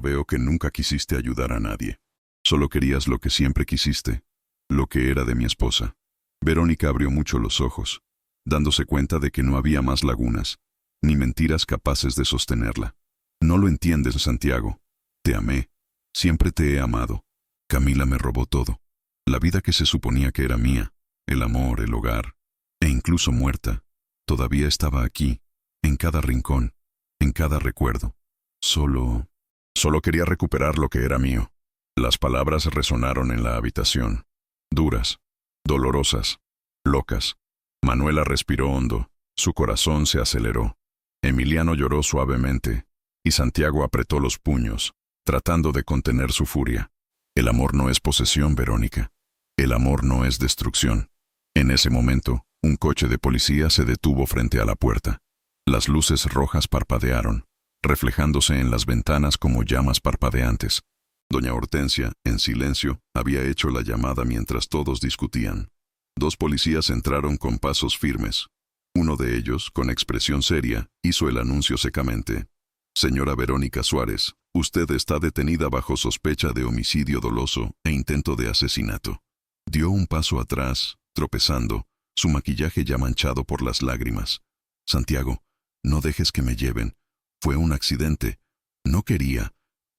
veo que nunca quisiste ayudar a nadie. Solo querías lo que siempre quisiste, lo que era de mi esposa. Verónica abrió mucho los ojos, dándose cuenta de que no había más lagunas, ni mentiras capaces de sostenerla. No lo entiendes, Santiago. Te amé. Siempre te he amado. Camila me robó todo. La vida que se suponía que era mía, el amor, el hogar, e incluso muerta, todavía estaba aquí, en cada rincón, en cada recuerdo. Solo quería recuperar lo que era mío. Las palabras resonaron en la habitación, duras, dolorosas, locas. Manuela respiró hondo, su corazón se aceleró. Emiliano lloró suavemente, y Santiago apretó los puños, tratando de contener su furia. El amor no es posesión, Verónica. El amor no es destrucción. En ese momento, un coche de policía se detuvo frente a la puerta. Las luces rojas parpadearon, reflejándose en las ventanas como llamas parpadeantes. Doña Hortensia, en silencio, había hecho la llamada mientras todos discutían. 2 policías entraron con pasos firmes. Uno de ellos, con expresión seria, hizo el anuncio secamente. Señora Verónica Suárez, usted está detenida bajo sospecha de homicidio doloso e intento de asesinato. Dio un paso atrás, tropezando, su maquillaje ya manchado por las lágrimas. Santiago, no dejes que me lleven. Fue un accidente. No quería.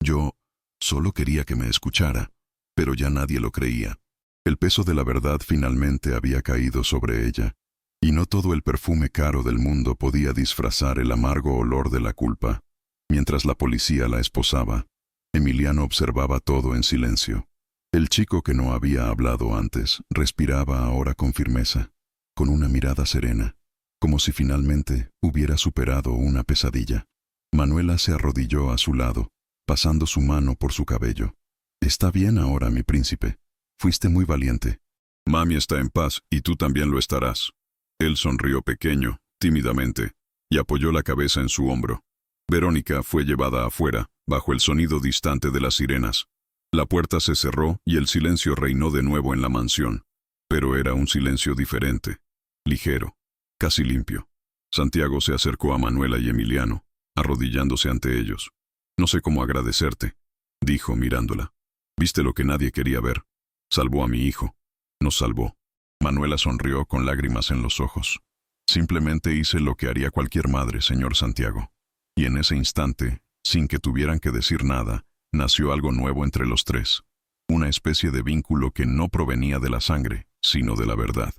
Yo solo quería que me escuchara. Pero ya nadie lo creía. El peso de la verdad finalmente había caído sobre ella, y no todo el perfume caro del mundo podía disfrazar el amargo olor de la culpa. Mientras la policía la esposaba, Emiliano observaba todo en silencio. El chico que no había hablado antes respiraba ahora con firmeza, con una mirada serena, como si finalmente hubiera superado una pesadilla. Manuela se arrodilló a su lado, pasando su mano por su cabello. «Está bien ahora, mi príncipe. Fuiste muy valiente». «Mami está en paz y tú también lo estarás». Él sonrió pequeño, tímidamente, y apoyó la cabeza en su hombro. Verónica fue llevada afuera, bajo el sonido distante de las sirenas. La puerta se cerró y el silencio reinó de nuevo en la mansión. Pero era un silencio diferente, ligero, casi limpio. Santiago se acercó a Manuela y Emiliano, arrodillándose ante ellos. «No sé cómo agradecerte», dijo mirándola. «Viste lo que nadie quería ver. Salvó a mi hijo. Nos salvó». Manuela sonrió con lágrimas en los ojos. «Simplemente hice lo que haría cualquier madre, señor Santiago». Y en ese instante, sin que tuvieran que decir nada, nació algo nuevo entre los tres. Una especie de vínculo que no provenía de la sangre, sino de la verdad.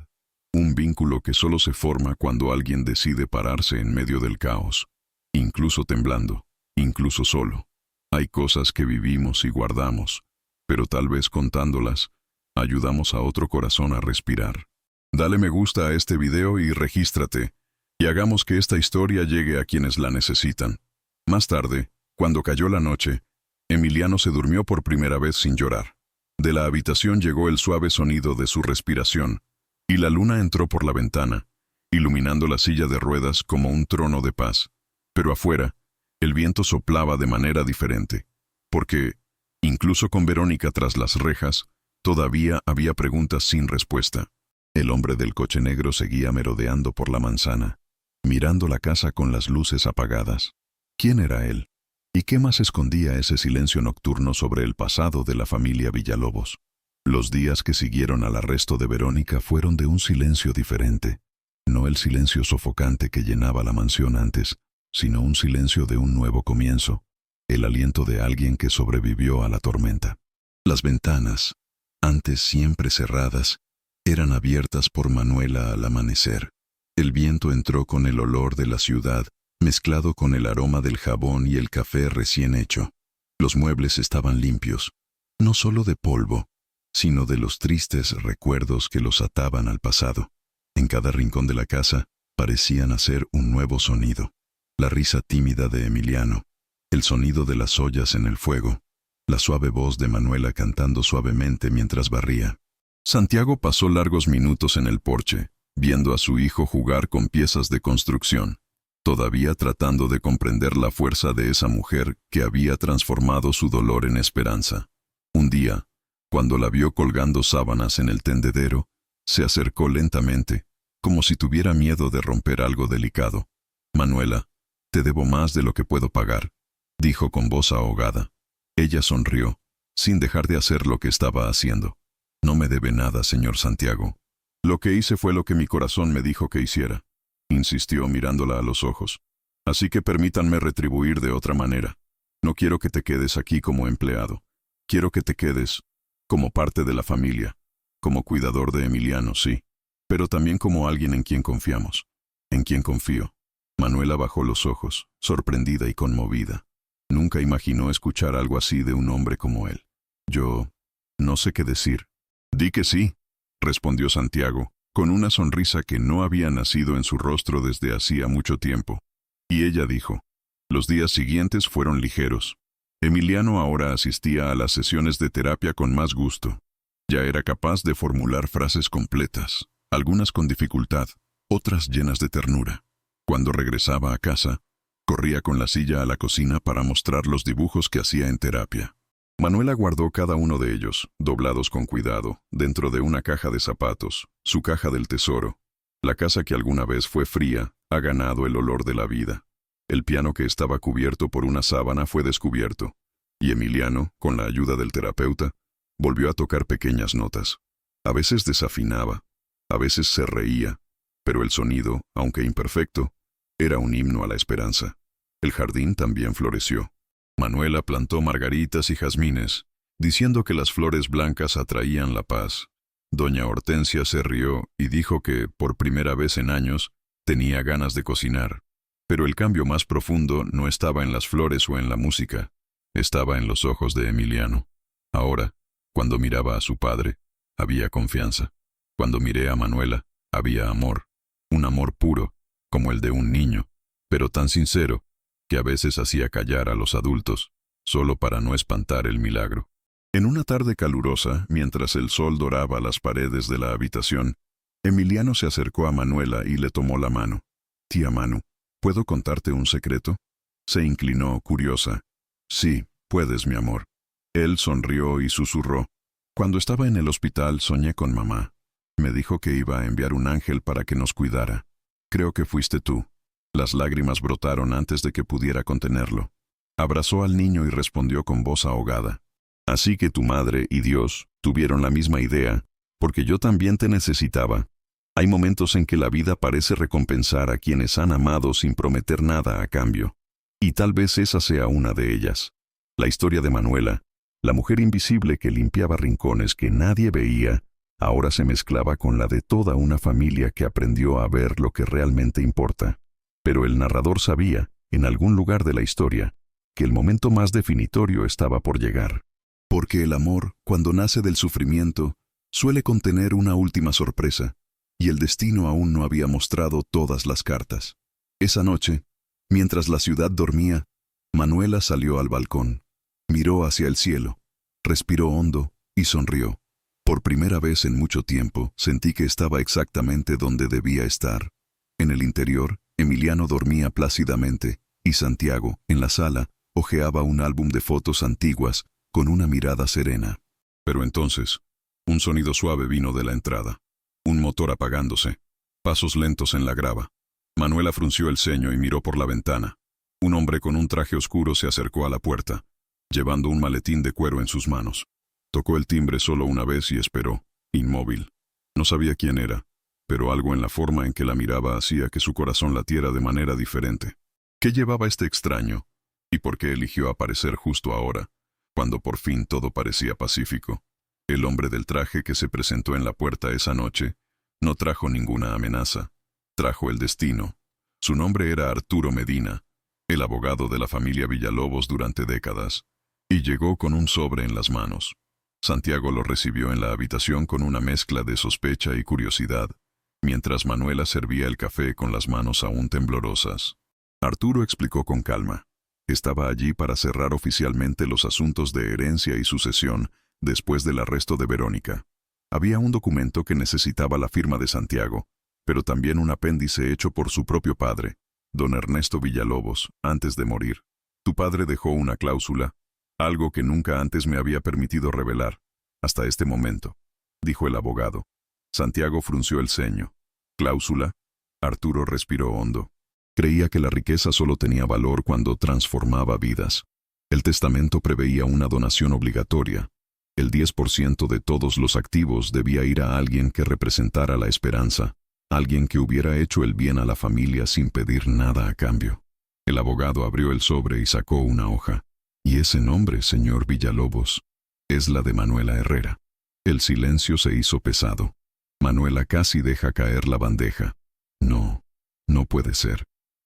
Un vínculo que solo se forma cuando alguien decide pararse en medio del caos, incluso temblando, incluso solo. Hay cosas que vivimos y guardamos, pero tal vez contándolas, ayudamos a otro corazón a respirar. Dale me gusta a este video y regístrate, y hagamos que esta historia llegue a quienes la necesitan. Más tarde, cuando cayó la noche, Emiliano se durmió por primera vez sin llorar. De la habitación llegó el suave sonido de su respiración, y la luna entró por la ventana, iluminando la silla de ruedas como un trono de paz. Pero afuera, el viento soplaba de manera diferente, porque, incluso con Verónica tras las rejas, todavía había preguntas sin respuesta. El hombre del coche negro seguía merodeando por la manzana, mirando la casa con las luces apagadas. ¿Quién era él? ¿Y qué más escondía ese silencio nocturno sobre el pasado de la familia Villalobos? Los días que siguieron al arresto de Verónica fueron de un silencio diferente. No el silencio sofocante que llenaba la mansión antes, sino un silencio de un nuevo comienzo, el aliento de alguien que sobrevivió a la tormenta. Las ventanas, antes siempre cerradas, eran abiertas por Manuela al amanecer. El viento entró con el olor de la ciudad, mezclado con el aroma del jabón y el café recién hecho. Los muebles estaban limpios, no solo de polvo, sino de los tristes recuerdos que los ataban al pasado. En cada rincón de la casa parecía nacer un nuevo sonido. La risa tímida de Emiliano, el sonido de las ollas en el fuego, la suave voz de Manuela cantando suavemente mientras barría. Santiago pasó largos minutos en el porche, viendo a su hijo jugar con piezas de construcción, todavía tratando de comprender la fuerza de esa mujer que había transformado su dolor en esperanza. Un día, Cuando la vio colgando sábanas en el tendedero, se acercó lentamente, como si tuviera miedo de romper algo delicado. «Manuela, te debo más de lo que puedo pagar», dijo con voz ahogada. Ella sonrió, sin dejar de hacer lo que estaba haciendo. «No me debe nada, señor Santiago. Lo que hice fue lo que mi corazón me dijo que hiciera», insistió mirándola a los ojos. «Así que permítanme retribuir de otra manera. No quiero que te quedes aquí como empleado. Quiero que te quedes como parte de la familia, como cuidador de Emiliano, sí, pero también como alguien en quien confiamos, en quien confío». Manuela bajó los ojos, sorprendida y conmovida. Nunca imaginó escuchar algo así de un hombre como él. «Yo no sé qué decir». «Di que sí», respondió Santiago, con una sonrisa que no había nacido en su rostro desde hacía mucho tiempo. Y ella dijo. Los días siguientes fueron ligeros. Emiliano ahora asistía a las sesiones de terapia con más gusto. Ya era capaz de formular frases completas, algunas con dificultad, otras llenas de ternura. Cuando regresaba a casa, corría con la silla a la cocina para mostrar los dibujos que hacía en terapia. Manuela guardó cada uno de ellos, doblados con cuidado, dentro de una caja de zapatos, su caja del tesoro. La casa que alguna vez fue fría ha ganado el olor de la vida. El piano que estaba cubierto por una sábana fue descubierto, y Emiliano, con la ayuda del terapeuta, volvió a tocar pequeñas notas. A veces desafinaba, a veces se reía, pero el sonido, aunque imperfecto, era un himno a la esperanza. El jardín también floreció. Manuela plantó margaritas y jazmines, diciendo que las flores blancas atraían la paz. Doña Hortensia se rió y dijo que, por primera vez en años, tenía ganas de cocinar. Pero el cambio más profundo no estaba en las flores o en la música, estaba en los ojos de Emiliano. Ahora, cuando miraba a su padre, había confianza. Cuando miré a Manuela, había amor, un amor puro, como el de un niño, pero tan sincero, que a veces hacía callar a los adultos, solo para no espantar el milagro. En una tarde calurosa, mientras el sol doraba las paredes de la habitación, Emiliano se acercó a Manuela y le tomó la mano. «Tía Manu, ¿puedo contarte un secreto?». Se inclinó, curiosa. «Sí, puedes, mi amor». Él sonrió y susurró. «Cuando estaba en el hospital soñé con mamá. Me dijo que iba a enviar un ángel para que nos cuidara. Creo que fuiste tú». Las lágrimas brotaron antes de que pudiera contenerlo. Abrazó al niño y respondió con voz ahogada. «Así que tu madre y Dios tuvieron la misma idea, porque yo también te necesitaba. Hay momentos en que la vida parece recompensar a quienes han amado sin prometer nada a cambio. Y tal vez esa sea una de ellas. La historia de Manuela, la mujer invisible que limpiaba rincones que nadie veía, ahora se mezclaba con la de toda una familia que aprendió a ver lo que realmente importa. Pero el narrador sabía, en algún lugar de la historia, que el momento más definitorio estaba por llegar. Porque el amor, cuando nace del sufrimiento, suele contener una última sorpresa, y el destino aún no había mostrado todas las cartas. Esa noche, mientras la ciudad dormía, Manuela salió al balcón, miró hacia el cielo, respiró hondo y sonrió. Por primera vez en mucho tiempo sentí que estaba exactamente donde debía estar. En el interior, Emiliano dormía plácidamente, y Santiago, en la sala, hojeaba un álbum de fotos antiguas con una mirada serena. Pero entonces, un sonido suave vino de la entrada. Un motor apagándose. Pasos lentos en la grava. Manuela frunció el ceño y miró por la ventana. Un hombre con un traje oscuro se acercó a la puerta, llevando un maletín de cuero en sus manos. Tocó el timbre solo una vez y esperó, inmóvil. No sabía quién era, pero algo en la forma en que la miraba hacía que su corazón latiera de manera diferente. ¿Qué llevaba este extraño? ¿Y por qué eligió aparecer justo ahora, cuando por fin todo parecía pacífico? El hombre del traje que se presentó en la puerta esa noche no trajo ninguna amenaza, trajo el destino. Su nombre era Arturo Medina, el abogado de la familia Villalobos durante décadas, y llegó con un sobre en las manos. Santiago lo recibió en la habitación con una mezcla de sospecha y curiosidad, mientras Manuela servía el café con las manos aún temblorosas. Arturo explicó con calma. Estaba allí para cerrar oficialmente los asuntos de herencia y sucesión después del arresto de Verónica. Había un documento que necesitaba la firma de Santiago, pero también un apéndice hecho por su propio padre, don Ernesto Villalobos, antes de morir. Tu padre dejó una cláusula, algo que nunca antes me había permitido revelar, Hasta este momento, dijo el abogado. Santiago frunció el ceño. ¿Cláusula? Arturo respiró hondo. Creía que la riqueza solo tenía valor cuando transformaba vidas. El testamento preveía una donación obligatoria. El 10% de todos los activos debía ir a alguien que representara la esperanza, alguien que hubiera hecho el bien a la familia sin pedir nada a cambio. El abogado abrió el sobre y sacó una hoja. «Y ese nombre, señor Villalobos, es la de Manuela Herrera». El silencio se hizo pesado. Manuela casi deja caer la bandeja. «No, no puede ser.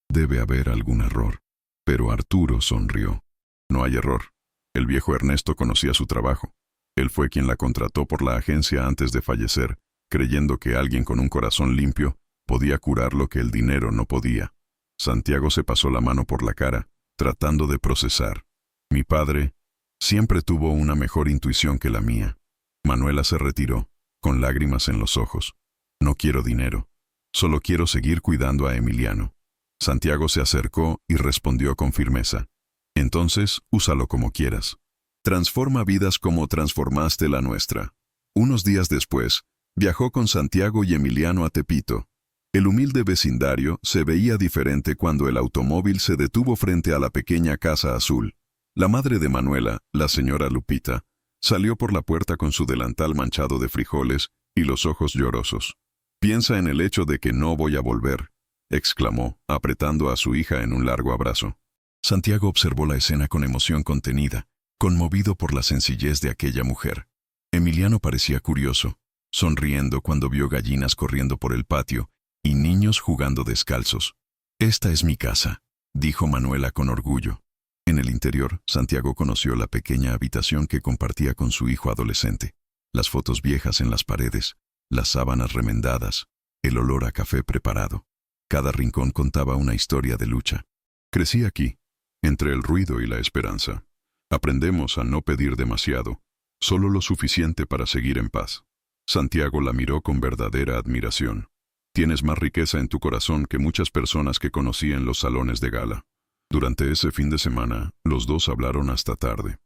Debe haber algún error». Pero Arturo sonrió. «No hay error. El viejo Ernesto conocía su trabajo. Él fue quien la contrató por la agencia antes de fallecer, creyendo que alguien con un corazón limpio podía curar lo que el dinero no podía». Santiago se pasó la mano por la cara, tratando de procesar. «Mi padre siempre tuvo una mejor intuición que la mía». Manuela se retiró, con lágrimas en los ojos. «No quiero dinero. Solo quiero seguir cuidando a Emiliano». Santiago se acercó y respondió con firmeza. «Entonces, úsalo como quieras. Transforma vidas como transformaste la nuestra». Unos días después, viajó con Santiago y Emiliano a Tepito. El humilde vecindario se veía diferente cuando el automóvil se detuvo frente a la pequeña casa azul. La madre de Manuela, la señora Lupita, salió por la puerta con su delantal manchado de frijoles y los ojos llorosos. «Piensa en el hecho de que no voy a volver», exclamó, apretando a su hija en un largo abrazo. Santiago observó la escena con emoción contenida, conmovido por la sencillez de aquella mujer. Emiliano parecía curioso, sonriendo cuando vio gallinas corriendo por el patio y niños jugando descalzos. «Esta es mi casa», dijo Manuela con orgullo. En el interior, Santiago conoció la pequeña habitación que compartía con su hijo adolescente. Las fotos viejas en las paredes, las sábanas remendadas, el olor a café preparado. Cada rincón contaba una historia de lucha. «Crecí aquí, entre el ruido y la esperanza. Aprendemos a no pedir demasiado, solo lo suficiente para seguir en paz». Santiago la miró con verdadera admiración. «Tienes más riqueza en tu corazón que muchas personas que conocí en los salones de gala». Durante ese fin de semana, los dos hablaron hasta tarde.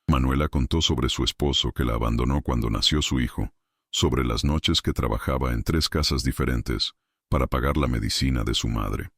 Manuela contó sobre su esposo que la abandonó cuando nació su hijo, sobre las noches que trabajaba en 3 casas diferentes para pagar la medicina de su madre.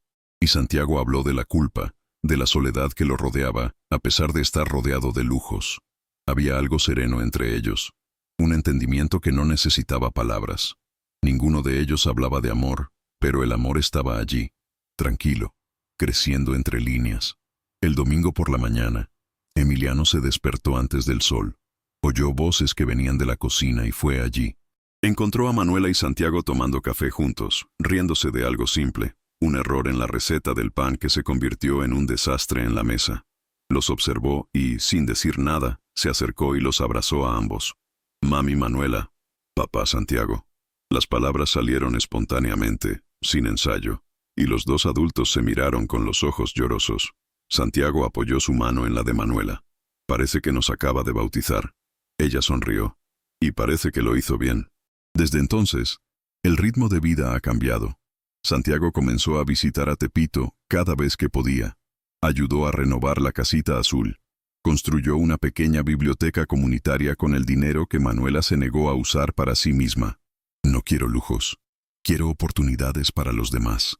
Y Santiago habló de la culpa, de la soledad que lo rodeaba, a pesar de estar rodeado de lujos. Había algo sereno entre ellos, un entendimiento que no necesitaba palabras. Ninguno de ellos hablaba de amor, pero el amor estaba allí, tranquilo, creciendo entre líneas. El domingo por la mañana, Emiliano se despertó antes del sol. Oyó voces que venían de la cocina y fue allí. Encontró a Manuela y Santiago tomando café juntos, riéndose de algo simple, un error en la receta del pan que se convirtió en un desastre en la mesa. Los observó y, sin decir nada, se acercó y los abrazó a ambos. «Mami Manuela, papá Santiago». Las palabras salieron espontáneamente, sin ensayo, y los dos adultos se miraron con los ojos llorosos. Santiago apoyó su mano en la de Manuela. «Parece que nos acaba de bautizar». Ella sonrió. «Y parece que lo hizo bien». Desde entonces, el ritmo de vida ha cambiado. Santiago comenzó a visitar a Tepito cada vez que podía. Ayudó a renovar la casita azul. Construyó una pequeña biblioteca comunitaria con el dinero que Manuela se negó a usar para sí misma. «No quiero lujos. Quiero oportunidades para los demás»,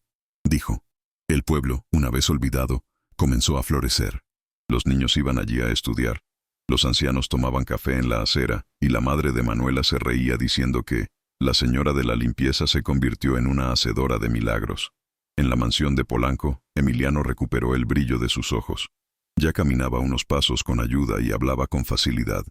dijo. El pueblo, una vez olvidado, comenzó a florecer. Los niños iban allí a estudiar. Los ancianos tomaban café en la acera y la madre de Manuela se reía diciendo que la señora de la limpieza se convirtió en una hacedora de milagros. En la mansión de Polanco, Emiliano recuperó el brillo de sus ojos. Ya caminaba unos pasos con ayuda y hablaba con facilidad.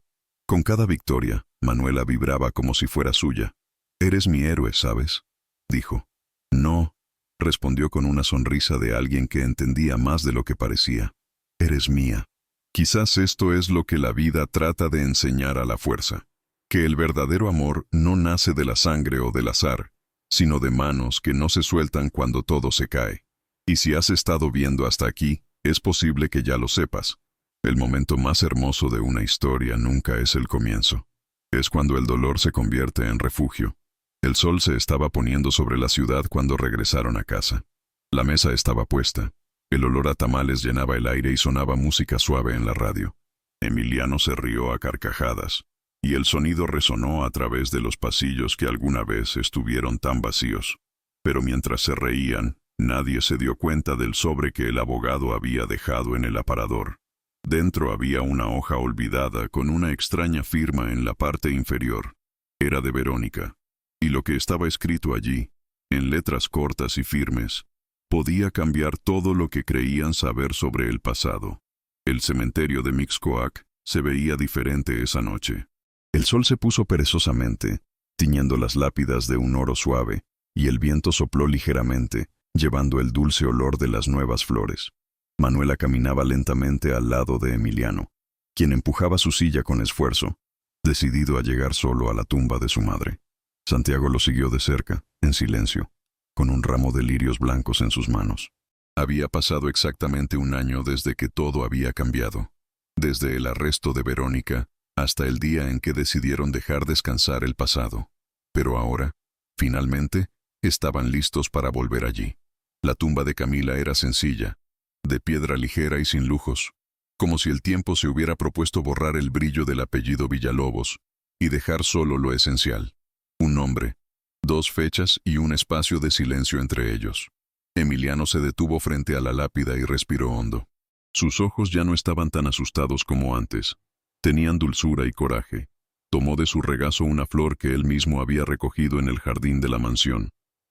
Con cada victoria, Manuela vibraba como si fuera suya. «Eres mi héroe, ¿sabes?», dijo. «No», respondió con una sonrisa de alguien que entendía más de lo que parecía. «Eres mía». Quizás esto es lo que la vida trata de enseñar a la fuerza, que el verdadero amor no nace de la sangre o del azar, sino de manos que no se sueltan cuando todo se cae. Y si has estado viendo hasta aquí, es posible que ya lo sepas. El momento más hermoso de una historia nunca es el comienzo. Es cuando el dolor se convierte en refugio. El sol se estaba poniendo sobre la ciudad cuando regresaron a casa. La mesa estaba puesta. El olor a tamales llenaba el aire y sonaba música suave en la radio. Emiliano se rió a carcajadas. y el sonido resonó a través de los pasillos que alguna vez estuvieron tan vacíos. Pero mientras se reían, nadie se dio cuenta del sobre que el abogado había dejado en el aparador. Dentro había una hoja olvidada con una extraña firma en la parte inferior. Era de Verónica, y lo que estaba escrito allí, en letras cortas y firmes, podía cambiar todo lo que creían saber sobre el pasado. El cementerio de Mixcoac se veía diferente esa noche. El sol se puso perezosamente, tiñendo las lápidas de un oro suave, y el viento sopló ligeramente, llevando el dulce olor de las nuevas flores. Manuela caminaba lentamente al lado de Emiliano, quien empujaba su silla con esfuerzo, decidido a llegar solo a la tumba de su madre. Santiago lo siguió de cerca, en silencio, con un ramo de lirios blancos en sus manos. Había pasado exactamente un año desde que todo había cambiado, desde el arresto de Verónica hasta el día en que decidieron dejar descansar el pasado. Pero ahora, finalmente, estaban listos para volver allí. La tumba de Camila era sencilla, de piedra ligera y sin lujos, como si el tiempo se hubiera propuesto borrar el brillo del apellido Villalobos y dejar solo lo esencial: un nombre, 2 fechas y un espacio de silencio entre ellos. Emiliano se detuvo frente a la lápida y respiró hondo. Sus ojos ya no estaban tan asustados como antes. Tenían dulzura y coraje. Tomó de su regazo una flor que él mismo había recogido en el jardín de la mansión,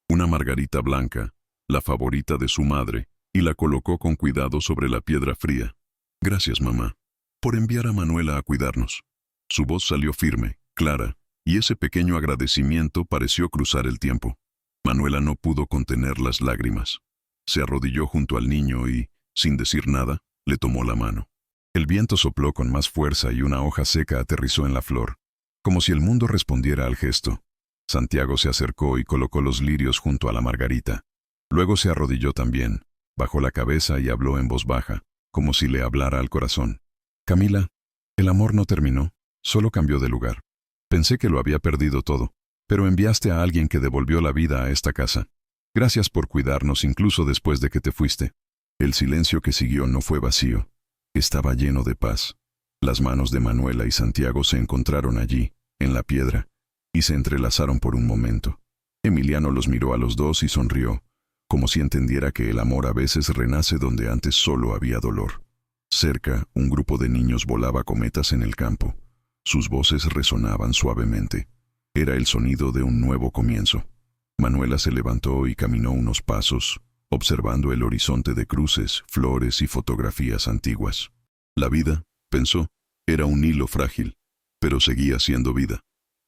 una margarita blanca, la favorita de su madre, y la colocó con cuidado sobre la piedra fría. «Gracias, mamá, por enviar a Manuela a cuidarnos». Su voz salió firme, clara, y ese pequeño agradecimiento pareció cruzar el tiempo. Manuela no pudo contener las lágrimas. Se arrodilló junto al niño y, sin decir nada, le tomó la mano. El viento sopló con más fuerza y una hoja seca aterrizó en la flor, como si el mundo respondiera al gesto. Santiago se acercó y colocó los lirios junto a la margarita. Luego se arrodilló también, bajó la cabeza y habló en voz baja, como si le hablara al corazón. «Camila, el amor no terminó, solo cambió de lugar. Pensé que lo había perdido todo, pero enviaste a alguien que devolvió la vida a esta casa. Gracias por cuidarnos incluso después de que te fuiste». El silencio que siguió no fue vacío. Estaba lleno de paz. Las manos de Manuela y Santiago se encontraron allí, en la piedra, y se entrelazaron por un momento. Emiliano los miró a los dos y sonrió, como si entendiera que el amor a veces renace donde antes solo había dolor. Cerca, un grupo de niños volaba cometas en el campo. Sus voces resonaban suavemente. Era el sonido de un nuevo comienzo. Manuela se levantó y caminó unos pasos, observando el horizonte de cruces, flores y fotografías antiguas. La vida, pensó, era un hilo frágil, pero seguía siendo vida.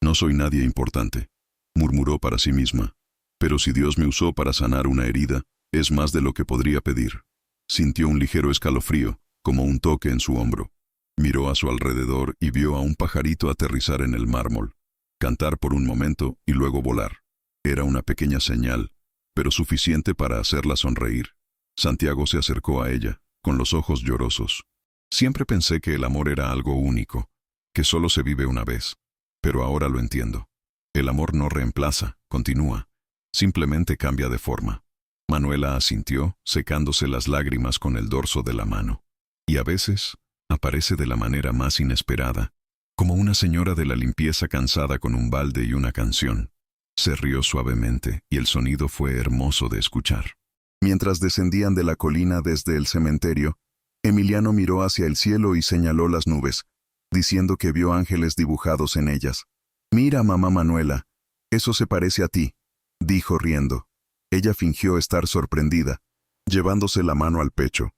«No soy nadie importante», murmuró para sí misma, «pero si Dios me usó para sanar una herida, es más de lo que podría pedir». Sintió un ligero escalofrío, como un toque en su hombro. Miró a su alrededor y vio a un pajarito aterrizar en el mármol, cantar por un momento y luego volar. Era una pequeña señal, pero suficiente para hacerla sonreír. Santiago se acercó a ella, con los ojos llorosos. «Siempre pensé que el amor era algo único, que solo se vive una vez. Pero ahora lo entiendo. El amor no reemplaza, continúa. Simplemente cambia de forma». Manuela asintió, secándose las lágrimas con el dorso de la mano. «Y a veces aparece de la manera más inesperada, como una señora de la limpieza cansada con un balde y una canción». Se rió suavemente y el sonido fue hermoso de escuchar. Mientras descendían de la colina desde el cementerio, Emiliano miró hacia el cielo y señaló las nubes, diciendo que vio ángeles dibujados en ellas. «Mira, mamá Manuela, eso se parece a ti», dijo riendo. Ella fingió estar sorprendida, llevándose la mano al pecho.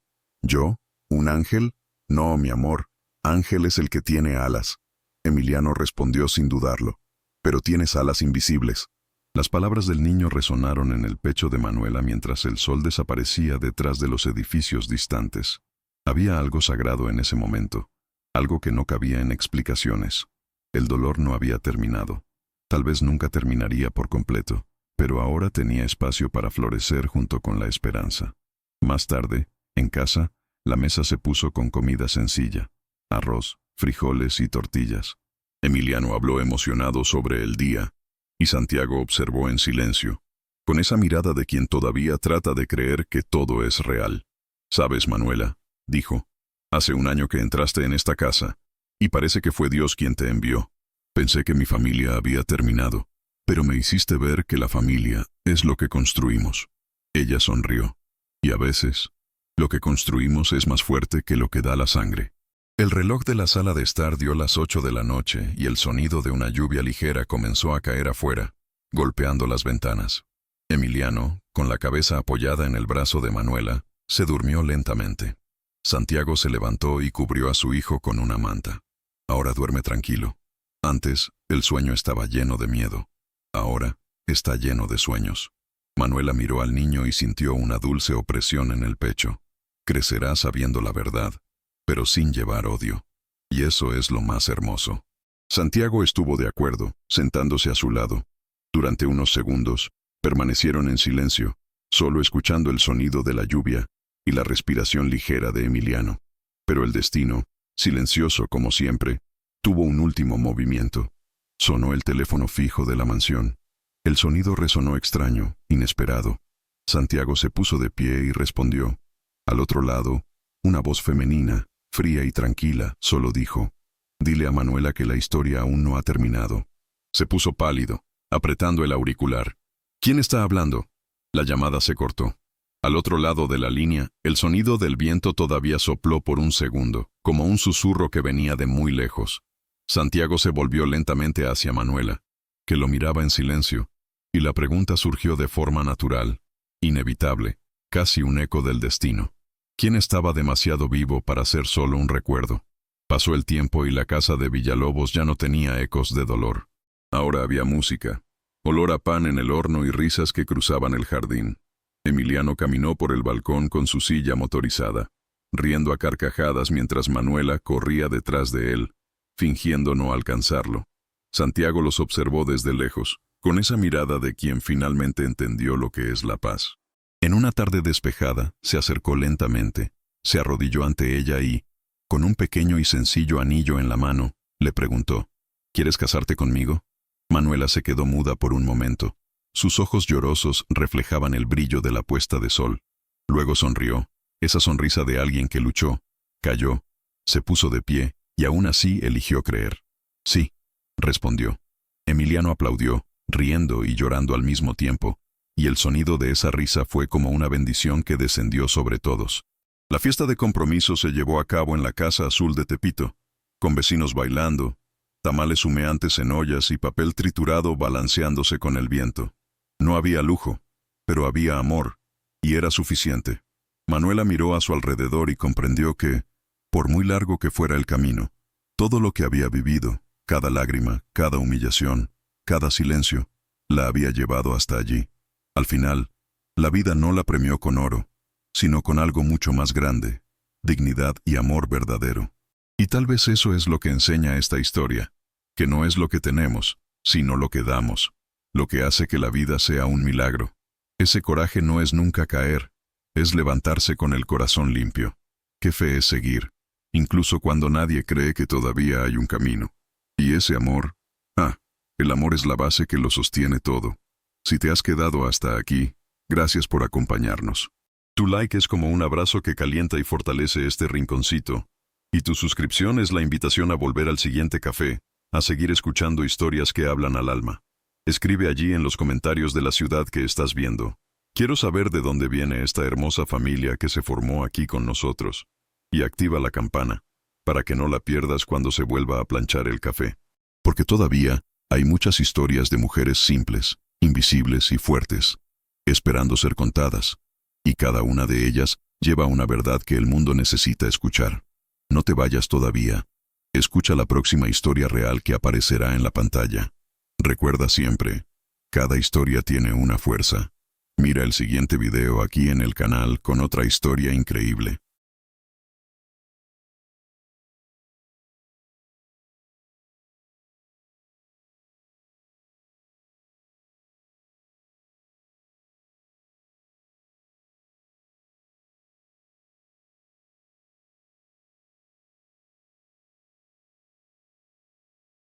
«¿Yo? ¿Un ángel? No, mi amor, ángel es el que tiene alas». Emiliano respondió sin dudarlo. «Pero tienes alas invisibles». Las palabras del niño resonaron en el pecho de Manuela mientras el sol desaparecía detrás de los edificios distantes. Había algo sagrado en ese momento, algo que no cabía en explicaciones. El dolor no había terminado. Tal vez nunca terminaría por completo, pero ahora tenía espacio para florecer junto con la esperanza. Más tarde, en casa, la mesa se puso con comida sencilla: arroz, frijoles y tortillas. Emiliano habló emocionado sobre el día, y Santiago observó en silencio, con esa mirada de quien todavía trata de creer que todo es real. «Sabes, Manuela», dijo, «hace un año que entraste en esta casa, y parece que fue Dios quien te envió. Pensé que mi familia había terminado, pero me hiciste ver que la familia es lo que construimos. Ella sonrió. Y a veces, lo que construimos es más fuerte que lo que da la sangre. El reloj de la sala de estar dio las 8 de la noche y el sonido de una lluvia ligera comenzó a caer afuera, golpeando las ventanas. Emiliano, con la cabeza apoyada en el brazo de Manuela, se durmió lentamente. Santiago se levantó y cubrió a su hijo con una manta. Ahora duerme tranquilo. Antes, el sueño estaba lleno de miedo. Ahora, está lleno de sueños. Manuela miró al niño y sintió una dulce opresión en el pecho. Crecerá sabiendo la verdad, pero sin llevar odio. Y eso es lo más hermoso. Santiago estuvo de acuerdo, sentándose a su lado. Durante unos segundos, permanecieron en silencio, solo escuchando el sonido de la lluvia y la respiración ligera de Emiliano. Pero el destino, silencioso como siempre, tuvo un último movimiento. Sonó el teléfono fijo de la mansión. El sonido resonó extraño, inesperado. Santiago se puso de pie y respondió. Al otro lado, una voz femenina, fría y tranquila, solo dijo: «Dile a Manuela que la historia aún no ha terminado». Se puso pálido, apretando el auricular. «¿Quién está hablando?». La llamada se cortó. Al otro lado de la línea, el sonido del viento todavía sopló por un segundo, como un susurro que venía de muy lejos. Santiago se volvió lentamente hacia Manuela, que lo miraba en silencio, y la pregunta surgió de forma natural, inevitable, casi un eco del destino. ¿Quién estaba demasiado vivo para ser solo un recuerdo? Pasó el tiempo y la casa de Villalobos ya no tenía ecos de dolor. Ahora había música, olor a pan en el horno y risas que cruzaban el jardín. Emiliano caminó por el balcón con su silla motorizada, riendo a carcajadas mientras Manuela corría detrás de él, fingiendo no alcanzarlo. Santiago los observó desde lejos, con esa mirada de quien finalmente entendió lo que es la paz. En una tarde despejada, se acercó lentamente, se arrodilló ante ella y, con un pequeño y sencillo anillo en la mano, le preguntó: «¿Quieres casarte conmigo?». Manuela se quedó muda por un momento. Sus ojos llorosos reflejaban el brillo de la puesta de sol. Luego sonrió, esa sonrisa de alguien que luchó, cayó, se puso de pie y aún así eligió creer. «Sí», respondió. Emiliano aplaudió, riendo y llorando al mismo tiempo, y el sonido de esa risa fue como una bendición que descendió sobre todos. La fiesta de compromiso se llevó a cabo en la Casa Azul de Tepito, con vecinos bailando, tamales humeantes en ollas y papel triturado balanceándose con el viento. No había lujo, pero había amor, y era suficiente. Manuela miró a su alrededor y comprendió que, por muy largo que fuera el camino, todo lo que había vivido, cada lágrima, cada humillación, cada silencio, la había llevado hasta allí. Al final, la vida no la premió con oro, sino con algo mucho más grande, dignidad y amor verdadero. Y tal vez eso es lo que enseña esta historia, que no es lo que tenemos, sino lo que damos, lo que hace que la vida sea un milagro. Ese coraje no es nunca caer, es levantarse con el corazón limpio. Qué fe es seguir, incluso cuando nadie cree que todavía hay un camino. Y ese amor, el amor es la base que lo sostiene todo. Si te has quedado hasta aquí, gracias por acompañarnos. Tu like es como un abrazo que calienta y fortalece este rinconcito, y tu suscripción es la invitación a volver al siguiente café, a seguir escuchando historias que hablan al alma. Escribe allí en los comentarios de la ciudad que estás viendo. Quiero saber de dónde viene esta hermosa familia que se formó aquí con nosotros. Y activa la campana, para que no la pierdas cuando se vuelva a planchar el café. Porque todavía hay muchas historias de mujeres simples, invisibles y fuertes, esperando ser contadas, y cada una de ellas lleva una verdad que el mundo necesita escuchar. No te vayas todavía. Escucha la próxima historia real que aparecerá en la pantalla. Recuerda siempre, cada historia tiene una fuerza. Mira el siguiente video aquí en el canal con otra historia increíble.